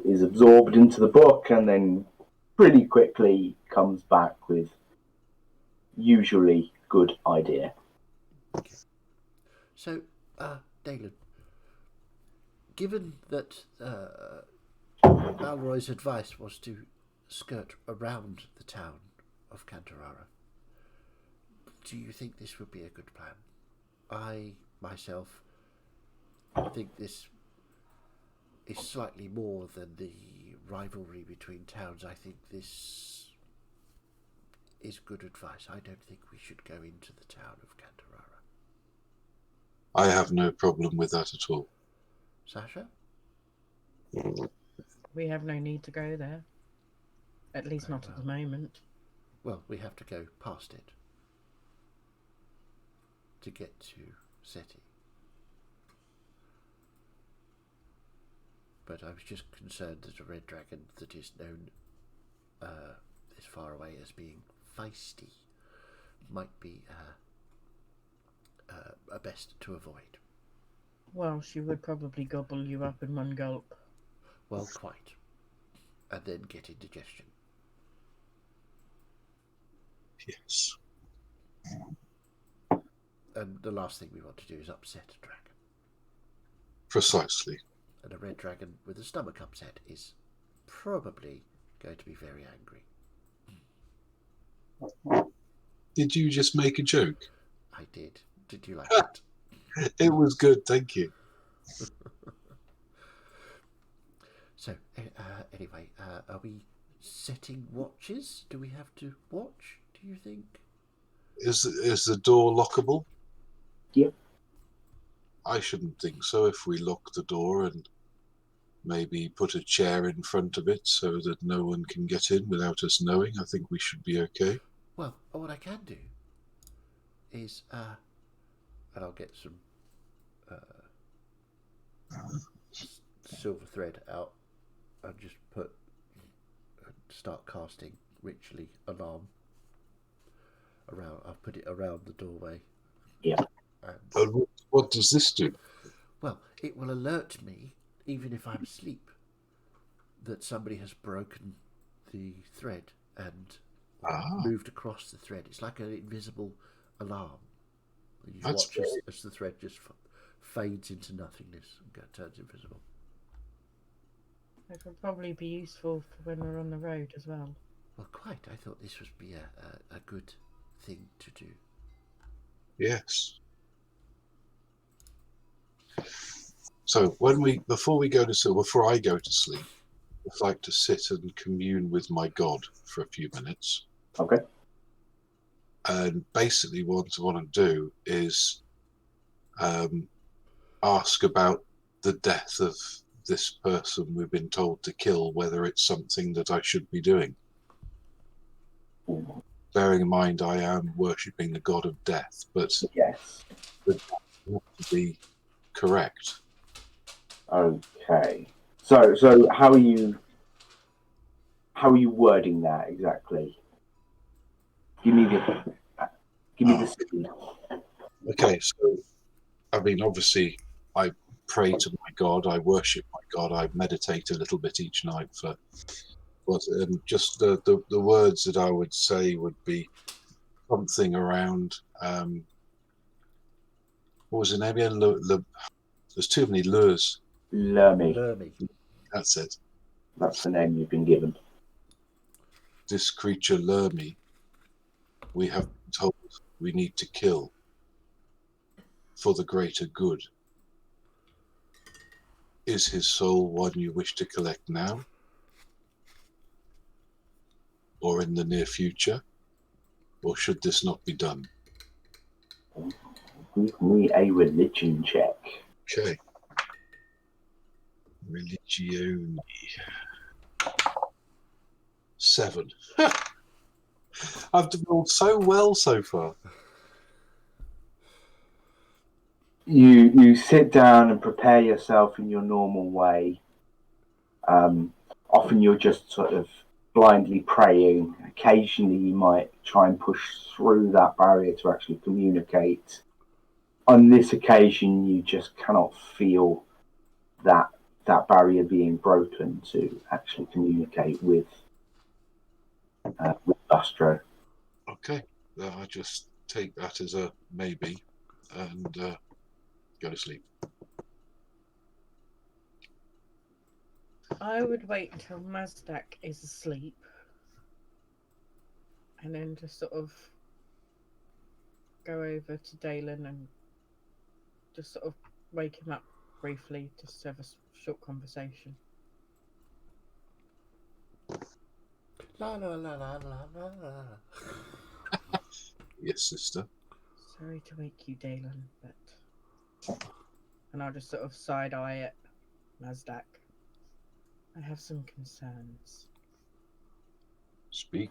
is absorbed into the book, and then pretty quickly comes back with usually good idea. Okay. So, Dalen, given that Balroy's advice was to skirt around the town of Cantarara, do you think this would be a good plan? I, myself, think this is slightly more than the rivalry between towns. I think this is good advice. I don't think we should go into the town of Cantarara. I have no problem with that at all. Sasha? We have no need to go there. At least not at the moment. Well, we have to go past it to get to Seti. But I was just concerned that a red dragon that is known this far away as being feisty might be a best to avoid. Well, she would probably gobble you up in one gulp. Well, quite. And then get indigestion. Yes. And the last thing we want to do is upset a dragon. Precisely. And a red dragon with a stomach upset is probably going to be very angry. Did you just make a joke? I did. Did you like it? It was good, thank you. So, anyway, are we setting watches? Do we have to watch, do you think? Is the door lockable? Yep. I shouldn't think so. If we lock the door and maybe put a chair in front of it so that no one can get in without us knowing, I think we should be okay. Well, what I can do is, and I'll get some silver thread out and just start casting ritually alarm around. I'll put it around the doorway. Yeah. And what does this do? Well, it will alert me, even if I'm asleep, that somebody has broken the thread and moved across the thread. It's like an invisible alarm. You That's watch as the thread just fades into nothingness and turns invisible. It would probably be useful for when we're on the road as well. Well, quite. I thought this would be a good thing to do. Yes. So before I go to sleep, I'd like to sit and commune with my God for a few minutes. Okay. And basically what I want to do is ask about the death of this person we've been told to kill, whether it's something that I should be doing. Bearing in mind I am worshipping the god of death, but Yes. it has to be correct. Okay. So how are you wording that exactly? Give me the scene. Okay, so I mean, obviously, I pray to my God, I worship my God, I meditate a little bit each night just the words that I would say would be something around what was the name again? There's too many lures. Lermy. That's it. That's the name you've been given. This creature Lermy, we have been told we need to kill for the greater good. Is his soul one you wish to collect now? Or in the near future? Or should this not be done? Give me a religion check. Okay. Religione. 7. I've rolled so well so far. You sit down and prepare yourself in your normal way. often you're just sort of blindly praying. Occasionally you might try and push through that barrier to actually communicate. On this occasion, you just cannot feel that barrier being broken to actually communicate with Astro. Okay, I just take that as a maybe and go to sleep. I would wait until Mazdak is asleep and then just sort of go over to Dalen and just sort of wake him up briefly, just to have a short conversation. La la la la la la la. Yes, sister. Sorry to wake you, Dalen, but... And I'll just sort of side-eye at Mazdak. I have some concerns. Speak.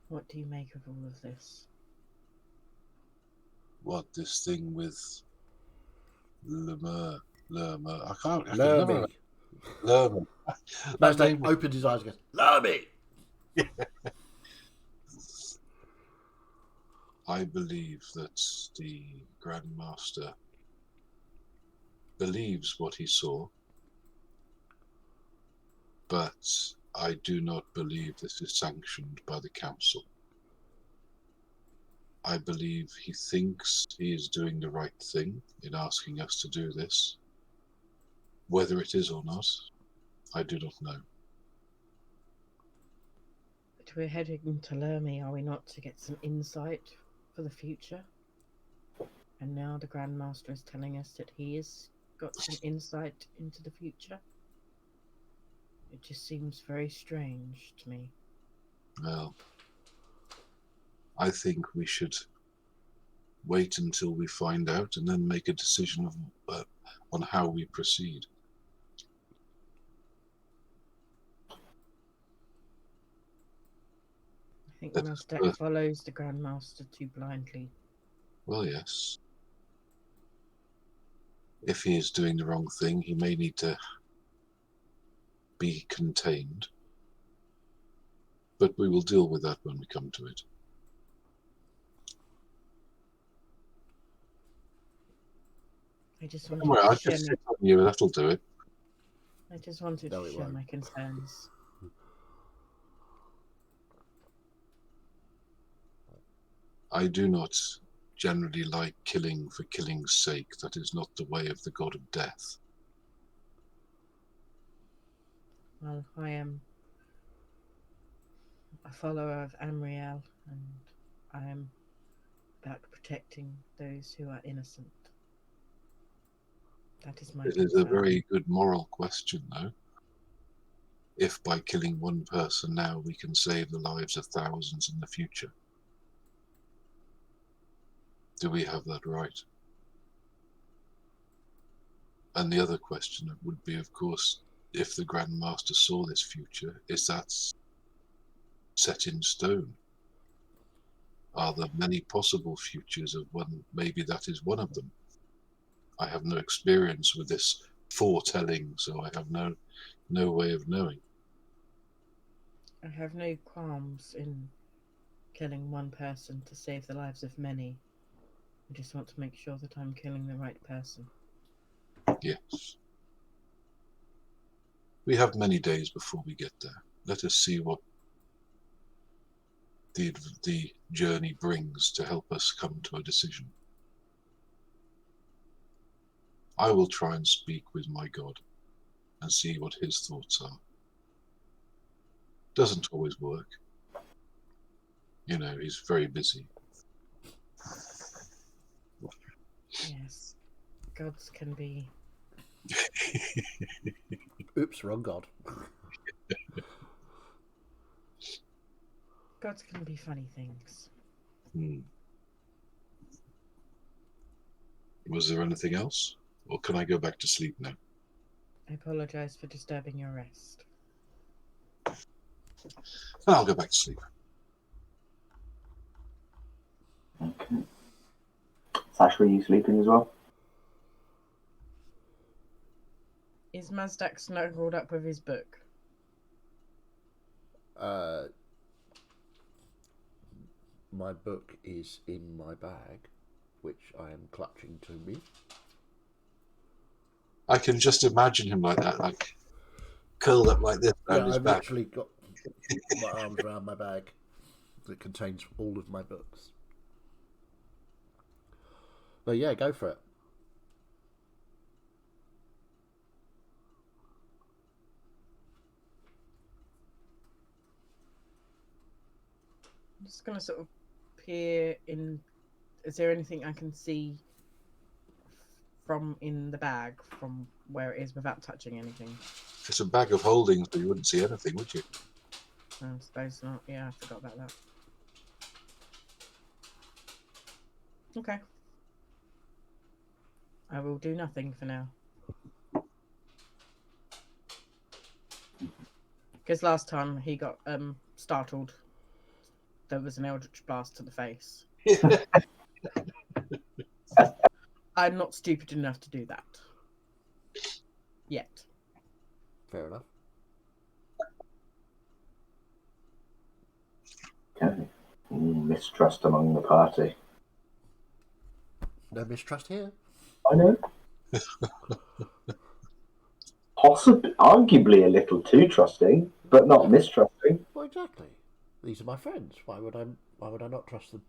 What do you make of all of this? What, this thing with Lerma? I can never Lermy. remember. Lerma. That Mazdak name was- opened his eyes and goes, Lermy! I believe that the Grand Master believes what he saw, but I do not believe this is sanctioned by the Council. I believe he thinks he is doing the right thing in asking us to do this. Whether it is or not, I do not know. But we're heading to Lermy, are we not, to get some insight for the future? And now the Grand Master is telling us that he has got some insight into the future. It just seems very strange to me. Well, I think we should wait until we find out and then make a decision on how we proceed. I think That- Mazdak follows the Grand Master too blindly. Well, yes. If he is doing the wrong thing, he may need to be contained. But we will deal with that when we come to it. I just Don't wanted worry, to I'll share just sit on you, that'll do it. I just wanted No, to it share won't. my concerns. I do not generally like killing for killing's sake. That is not the way of the god of death. Well, I am a follower of Amriel, and I am about protecting those who are innocent. That is my It is a concern. very good moral question, though. If by killing one person now we can save the lives of thousands in the future. Do we have that right? And the other question would be, of course, if the Grand Master saw this future, is that set in stone? Are there many possible futures of one? Maybe that is one of them. I have no experience with this foretelling, so I have no way of knowing. I have no qualms in killing one person to save the lives of many. I just want to make sure that I'm killing the right person. Yes. We have many days before we get there. Let us see what the journey brings to help us come to a decision. I will try and speak with my God and see what his thoughts are. Doesn't always work. You know, he's very busy. Yes, gods can be. Oops, wrong god. Gods can be funny things. Was there anything else? Or can I go back to sleep now? I apologize for disturbing your rest. I'll go back to sleep. Okay. Sash, were you sleeping as well? Is Mazdak snuggled up with his book? My book is in my bag, which I am clutching to me. I can just imagine him like that, like curled up like this around Yeah, his I've back. literally got my arms around my bag that contains all of my books. But yeah, go for it. I'm just going to sort of peer in. Is there anything I can see from in the bag, from where it is, without touching anything? It's a bag of holdings, but you wouldn't see anything, would you? I suppose not. Yeah, I forgot about that. Okay. I will do nothing for now. Because last time he got startled, there was an eldritch blast to the face. I'm not stupid enough to do that. Yet. Fair enough. Okay. Mistrust among the party. No mistrust here. I know. Possibly, arguably a little too trusting, but not mistrusting. Well, exactly. These are my friends. Why would I not trust them?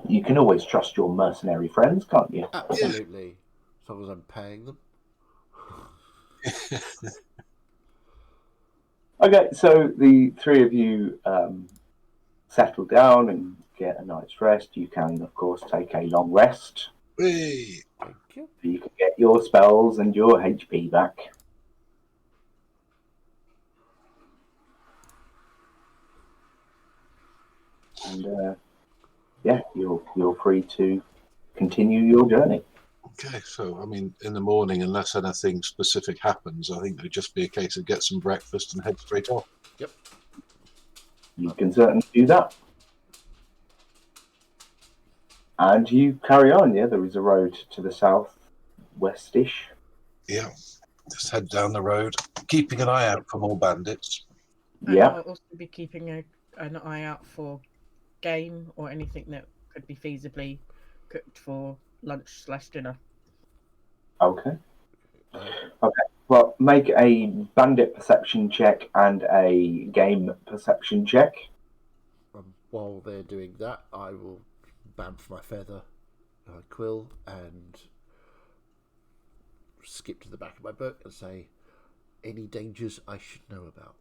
You can always trust your mercenary friends, can't you? Absolutely. As long as I'm paying them. Okay, so the three of you settle down and get a night's rest. You can, of course, take a long rest. Hey, Thank you. You can get your spells and your HP back. And yeah, you're free to continue your journey. okay, so I mean, in the morning, unless anything specific happens, I think it'd just be a case of get some breakfast and head straight off. Yep. You can certainly do that. And you carry on, yeah? There is a road to the south-westish. Yeah, just head down the road, keeping an eye out for more bandits. Yeah. I'll also be keeping an eye out for game or anything that could be feasibly cooked for lunch/dinner. Okay. Okay. Well, make a bandit perception check and a game perception check. While they're doing that, I will bamf my feather quill and skip to the back of my book and say, any dangers I should know about.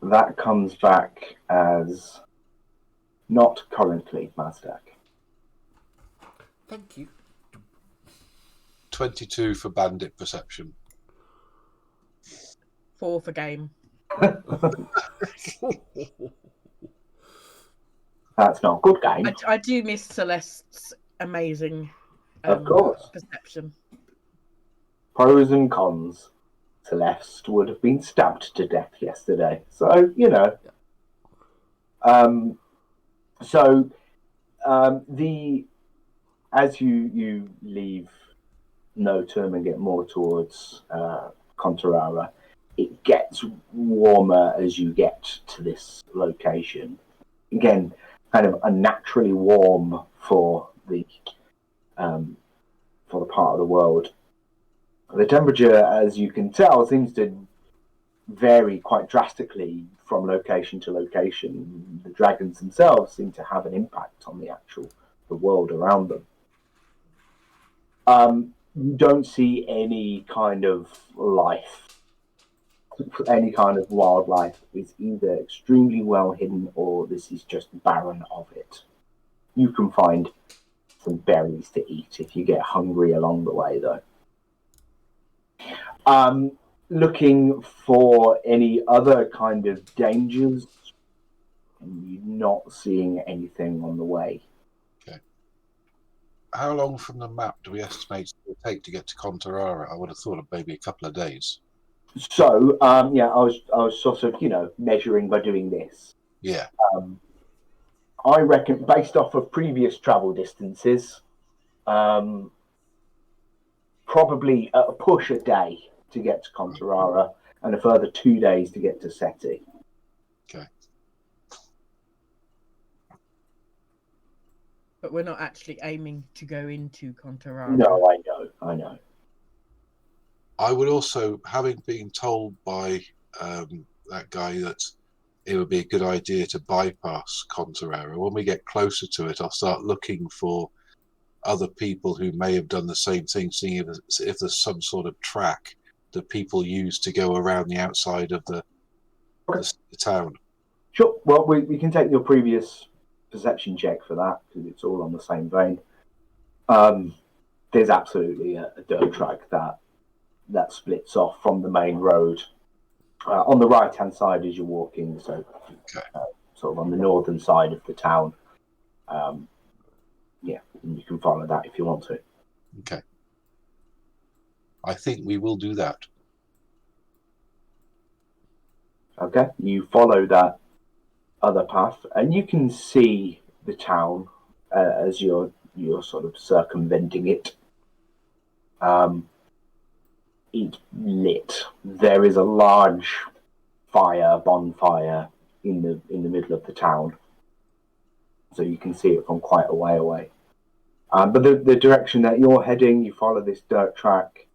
That comes back as not currently, Mazdak. Thank you. 22 for bandit perception. 4 for game. That's not a good game. I do miss Celeste's amazing Of course. perception. Pros and cons. Celeste would have been stabbed to death yesterday. So, you know. As you leave Notum and get more towards Contarara, it gets warmer as you get to this location. Again, kind of unnaturally warm for the part of the world. The temperature, as you can tell, seems to vary quite drastically from location to location. The dragons themselves seem to have an impact on the world around them. You don't see any kind of life, any kind of wildlife. Is either extremely well hidden or this is just barren of it. You can find some berries to eat if you get hungry along the way, though. Looking for any other kind of dangers, and you're not seeing anything on the way. Okay. How long from the map do we estimate it will take to get to Contarara? I would have thought of maybe a couple of days. So, yeah, I was sort of, measuring by doing this. Yeah. I reckon, based off of previous travel distances, probably at a push a day to get to Contarara and a further 2 days to get to Seti. Okay. But we're not actually aiming to go into Contarara. No, I know. I would also, having been told by that guy that it would be a good idea to bypass Contarara, when we get closer to it, I'll start looking for other people who may have done the same thing, seeing if there's some sort of track that people use to go around the outside of the town. Sure. Well, we can take your previous perception check for that because it's all on the same vein. There's absolutely a dirt track that splits off from the main road on the right hand side as you're walking, so sort of on the northern side of the town. Yeah, and you can follow that if you want to. Okay. I think we will do that. Okay, you follow that other path, and you can see the town as you're sort of circumventing it. It's lit. There is a large bonfire in the middle of the town, so you can see it from quite a way away. But the direction that you're heading, you follow this dirt track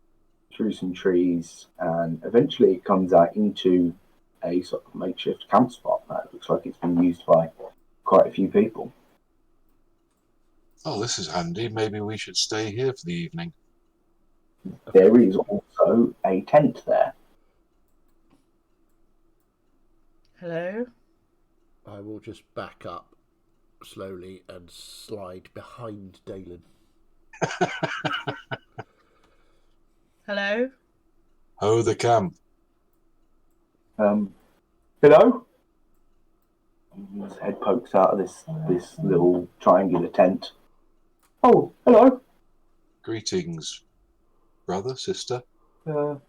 through some trees, and eventually it comes out into a sort of makeshift camp spot that looks like it's been used by quite a few people. Oh, this is handy. Maybe we should stay here for the evening. There is also a tent there. Hello? I will just back up slowly and slide behind Dalen. Hello? Oh, the camp. Hello? His head pokes out of this little triangular tent. Oh, hello. Greetings, brother, sister. Brother.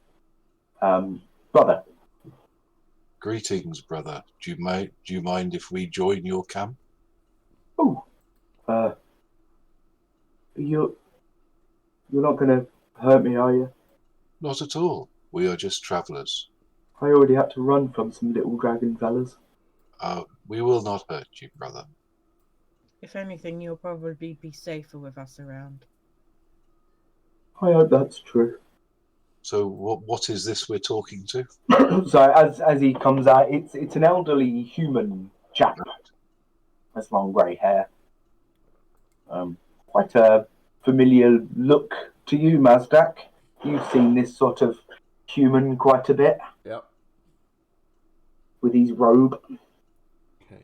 Greetings, brother. Do you mind if we join your camp? Oh, you're not going to hurt me, are you? Not at all. We are just travellers. I already had to run from some little dragon fellas. We will not hurt you, brother. If anything, you'll probably be safer with us around. I hope that's true. So what is this we're talking to? So as he comes out, it's an elderly human chap. Has long grey hair. Quite a familiar look to you, Mazdak. You've seen this sort of human quite a bit. Yep. With his robe. Okay.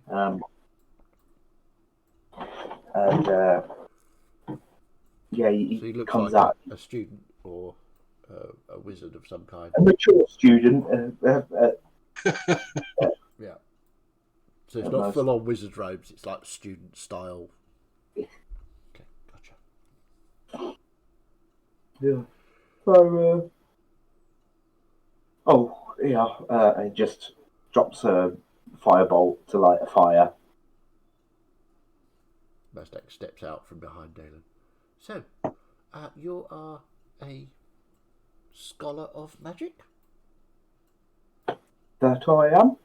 Yeah, So he looks comes like out. a student or a wizard of some kind. A mature student. Yeah. So it's not full on wizard robes, it's like student style. Okay, gotcha. Yeah. So, it just drops a firebolt to light a fire. Mazdak steps out from behind Dalen. So, you are a scholar of magic? That I am.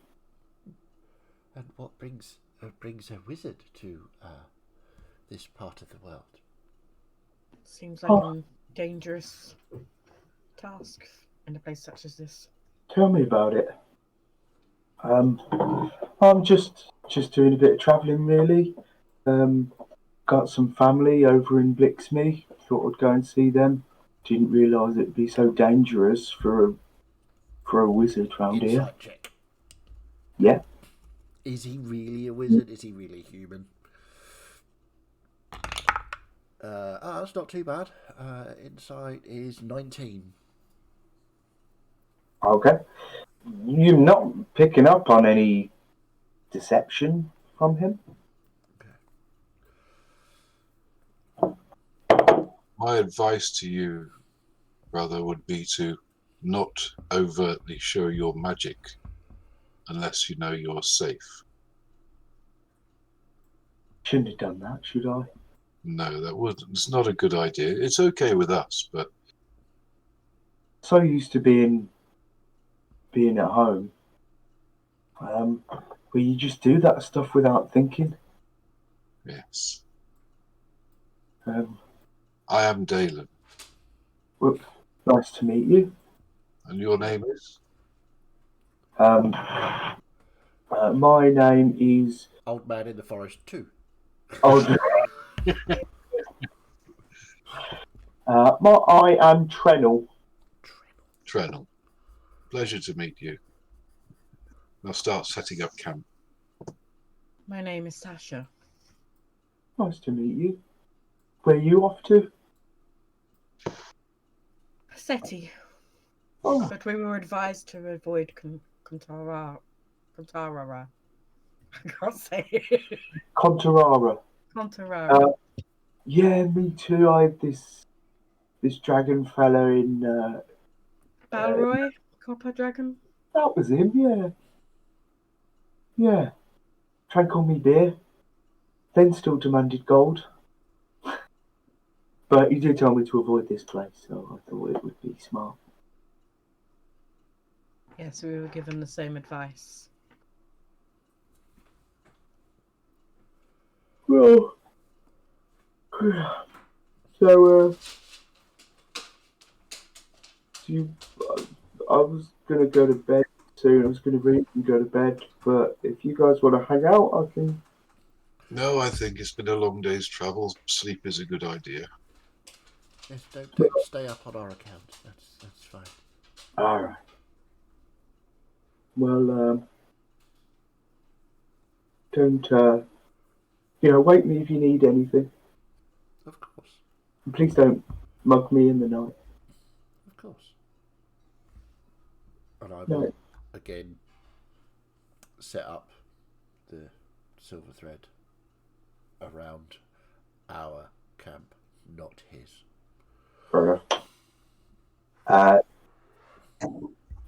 And what brings a wizard to this part of the world? Seems like a dangerous task in a place such as this. Tell me about it. I'm just doing a bit of travelling, really. Got some family over in Blixmy. Thought I'd go and see them. Didn't realise it'd be so dangerous for a wizard round here. Insight check. Yeah. Is he really a wizard? Is he really human? That's not too bad. Insight is 19. Okay. You're not picking up on any deception from him? My advice to you, brother, would be to not overtly show your magic unless you know you're safe. Shouldn't have done that, should I? No, it's not a good idea. It's okay with us, but So used to being at home, where you just do that stuff without thinking. yes. Um, I am Dalen. well, nice to meet you. And your name is? My name is Old Man in the Forest 2. I am Trenel. Trenel. Pleasure to meet you. I'll start setting up camp. My name is Sasha. Nice to meet you. Where are you off to? Seti. Oh, But we were advised to avoid Contarara. I can't say it. Contarara. Contarara. Yeah, me too. I had this dragon fella in. Balroy? Copper Dragon? That was him. Yeah. Yeah. Tried to call me beer. Then still demanded gold. But he did tell me to avoid this place, so I thought it would be smart. Yes, we were given the same advice. Well, so I was gonna go to bed soon. I was gonna read and go to bed. But if you guys want to hang out, I can. No, I think it's been a long day's travel. Sleep is a good idea. Yes, don't stay up on our account. That's fine. All right. Well, don't wake me if you need anything. Of course. And please don't mug me in the night. Of course. And I No. will again set up the silver thread around our camp, not his. Fair enough.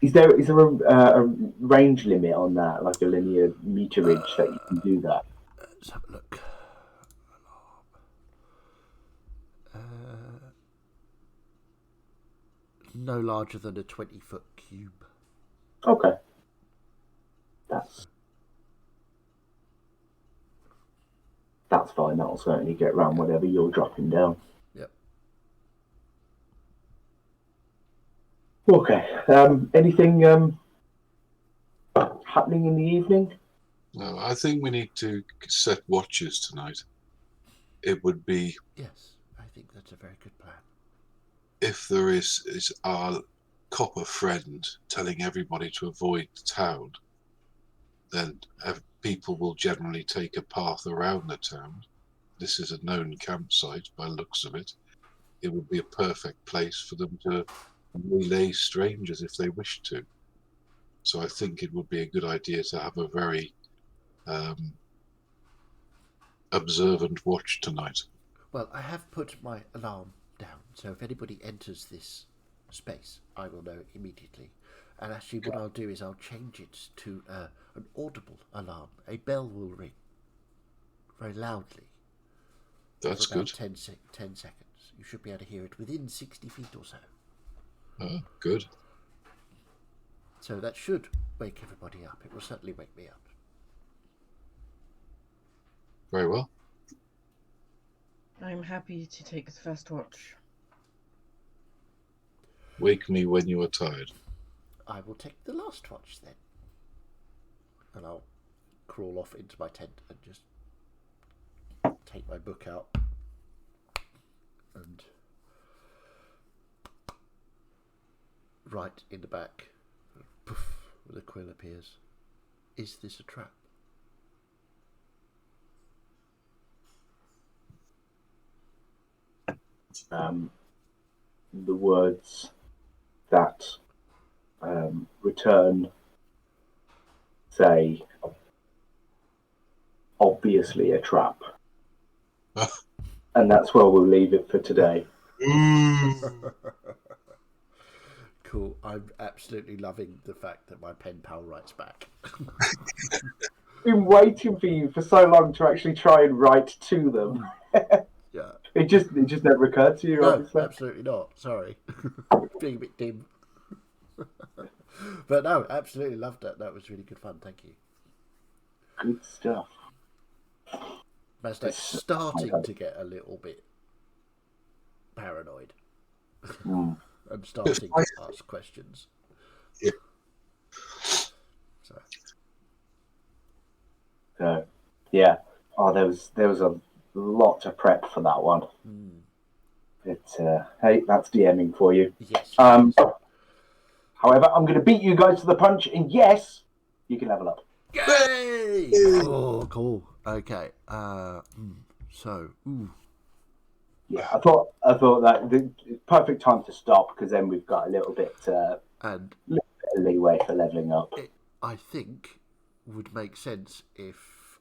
Is there a range limit on that, like a linear meterage that you can do that? Let's have a look. No larger than a 20-foot cube. Okay. That's fine. That'll certainly get around whatever you're dropping down. Yep. Okay. Anything happening in the evening? No, I think we need to set watches tonight. It would be, Yes, I think that's a very good plan. if there is our copper friend telling everybody to avoid the town, then people will generally take a path around the town. This is a known campsite by the looks of it. It would be a perfect place for them to relay strangers if they wish to. So I think it would be a good idea to have a very observant watch tonight. Well, I have put my alarm down, so if anybody enters this space, I will know immediately. And actually, what I'll do is I'll change it to an audible alarm. A bell will ring very loudly. That's for about good. 10 seconds. You should be able to hear it within 60 feet or so. Oh, good. So that should wake everybody up. It will certainly wake me up. Very well. I'm happy to take the first watch. Wake me when you are tired. I will take the last watch then. And I'll crawl off into my tent and just take my book out and write in the back. Poof, the quill appears. Is this a trap? The words that return say, obviously a trap. And that's where we'll leave it for today. Cool. Cool. I'm absolutely loving the fact that my pen pal writes back. Been waiting for you for so long to actually try and write to them. Yeah. It just never occurred to you, No, obviously. absolutely not. Sorry. Being a bit dim. But no, absolutely loved that. That was really good fun. Thank you. Good stuff. Mazdak's starting to get a little bit paranoid. Mm. And starting to ask questions. Yeah. So, yeah. Oh, there was a lot to prep for that one. But hey, that's DMing for you. Yes. However, I'm going to beat you guys to the punch, and yes, you can level up. Yay! Oh, cool. Okay. So, Yeah, I thought that the perfect time to stop because then we've got a little bit of leeway for leveling up. it, I think, would make sense if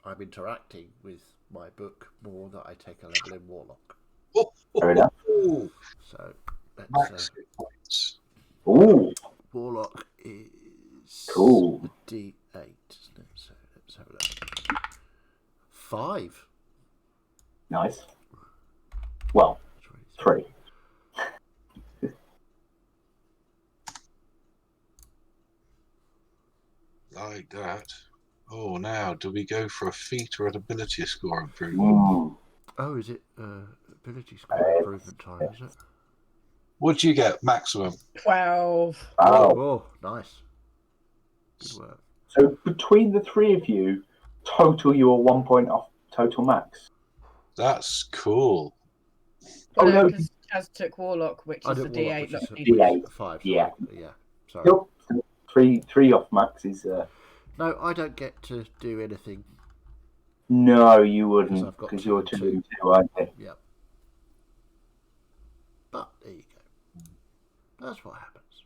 I'm interacting with my book more that I take a level in Warlock. Fair enough. So, Max let's, hit points. Ooh, Warlock is Cool. a D8, isn't it? So let's have a look. 5. nice. Well, 3. Like that. Oh, now, do we go for a feat or an ability score improvement? Oh, is it ability score improvement time, is it? What do you get maximum? 12. Wow. Oh, nice. Good work. So between the three of you, total you are 1 point off total max. That's cool. Oh, no. Because Chaz took Warlock, which is the Warlock, D8, which not is D6. D8. 5. Yeah. Yeah. Sorry. Nope. Three off max is. No, I don't get to do anything. No, you wouldn't, I've got because two you're and 2 2. and 2, aren't you? Yep. But there you go. That's what happens.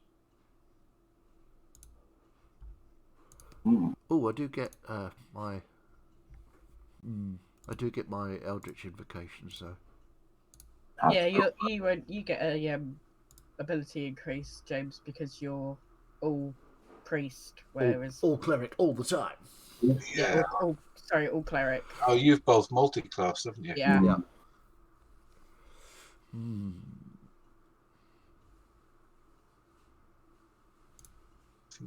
Oh, I do get my. I do get my Eldritch invocations though. Yeah, you get a ability increase, James, because you're all priest, whereas All cleric all the time. yeah, all cleric. Oh, you've both multi-class, haven't you? Yeah. Yeah.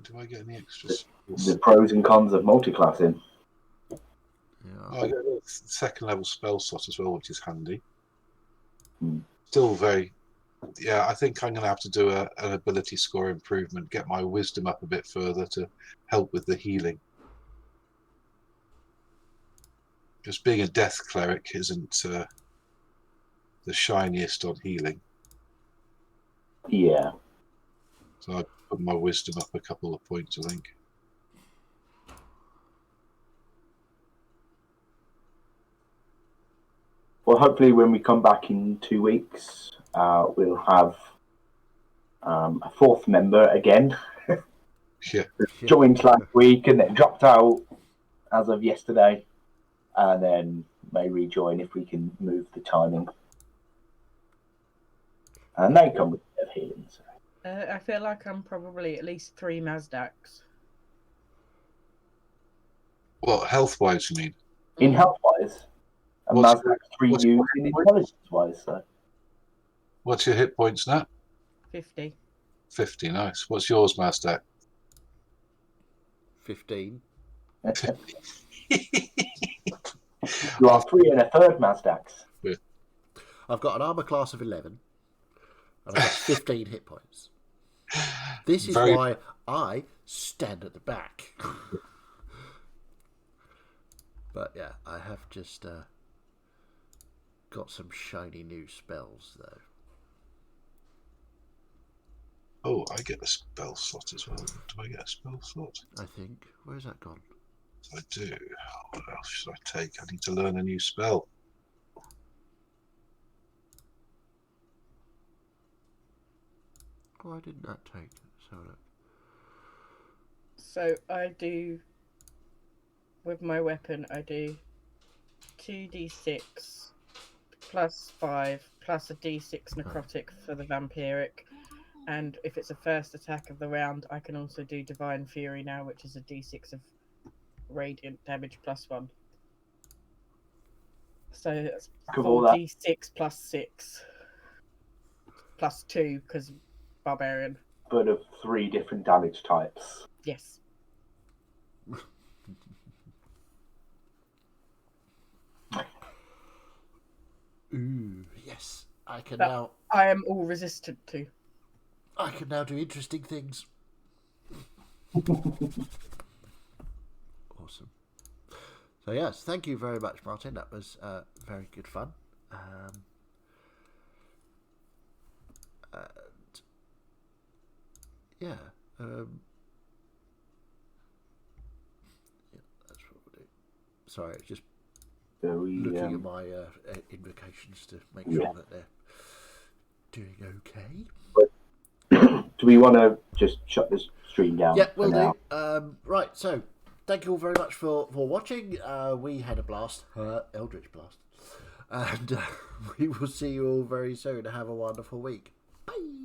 Do I get any extras? The pros and cons of multi-classing. Yeah. Oh, I get a second level spell slot as well, which is handy. Hmm. Still very. Yeah, I think I'm going to have to do an ability score improvement, get my wisdom up a bit further to help with the healing. Just being a death cleric isn't the shiniest on healing. Yeah. So I put my wisdom up a couple of points, I think. Well, hopefully when we come back in 2 weeks, we'll have a fourth member again. Yeah. Joined last week and then dropped out as of yesterday, and then may rejoin if we can move the timing. And they come with a bit of healing. So. I feel like I'm probably at least 3 Mazdaks. Well, health-wise, you mean? In health-wise, and What's- Mazdak's 3 what's- used in intelligence-wise. So. What's your hit points now? 50. 50, nice. What's yours, Mazdak? 15. You are 3 and a third Mazdaks. I've got an armor class of 11, and I've got 15 hit points. This is why I stand at the back. But yeah, I have just got some shiny new spells though. Oh, I get a spell slot as well. Do I get a spell slot? I think. Where's that gone? I do. What else should I take? I need to learn a new spell. Why didn't that take? So I do, with my weapon, I do 2d6 plus 5 plus a d6 necrotic for the vampiric, And if it's a first attack of the round, I can also do Divine Fury now, which is a d6 of radiant damage +1. So that's Cover that. 4d6 plus 6 plus 2 because barbarian. But of 3 different damage types. Yes. Ooh, yes. I can That- now. I am all resistant to. I can now do interesting things. Awesome. So yes, thank you very much, Martin. That was very good fun. And yeah, that's what we'll do. Sorry, it's just So we, looking at my invocations to make sure that they're doing okay. do we want to just shut this stream down? Yeah, for will now? do. Right, so thank you all very much for watching. We had a blast, Eldritch blast, and we will see you all very soon. Have a wonderful week. Bye.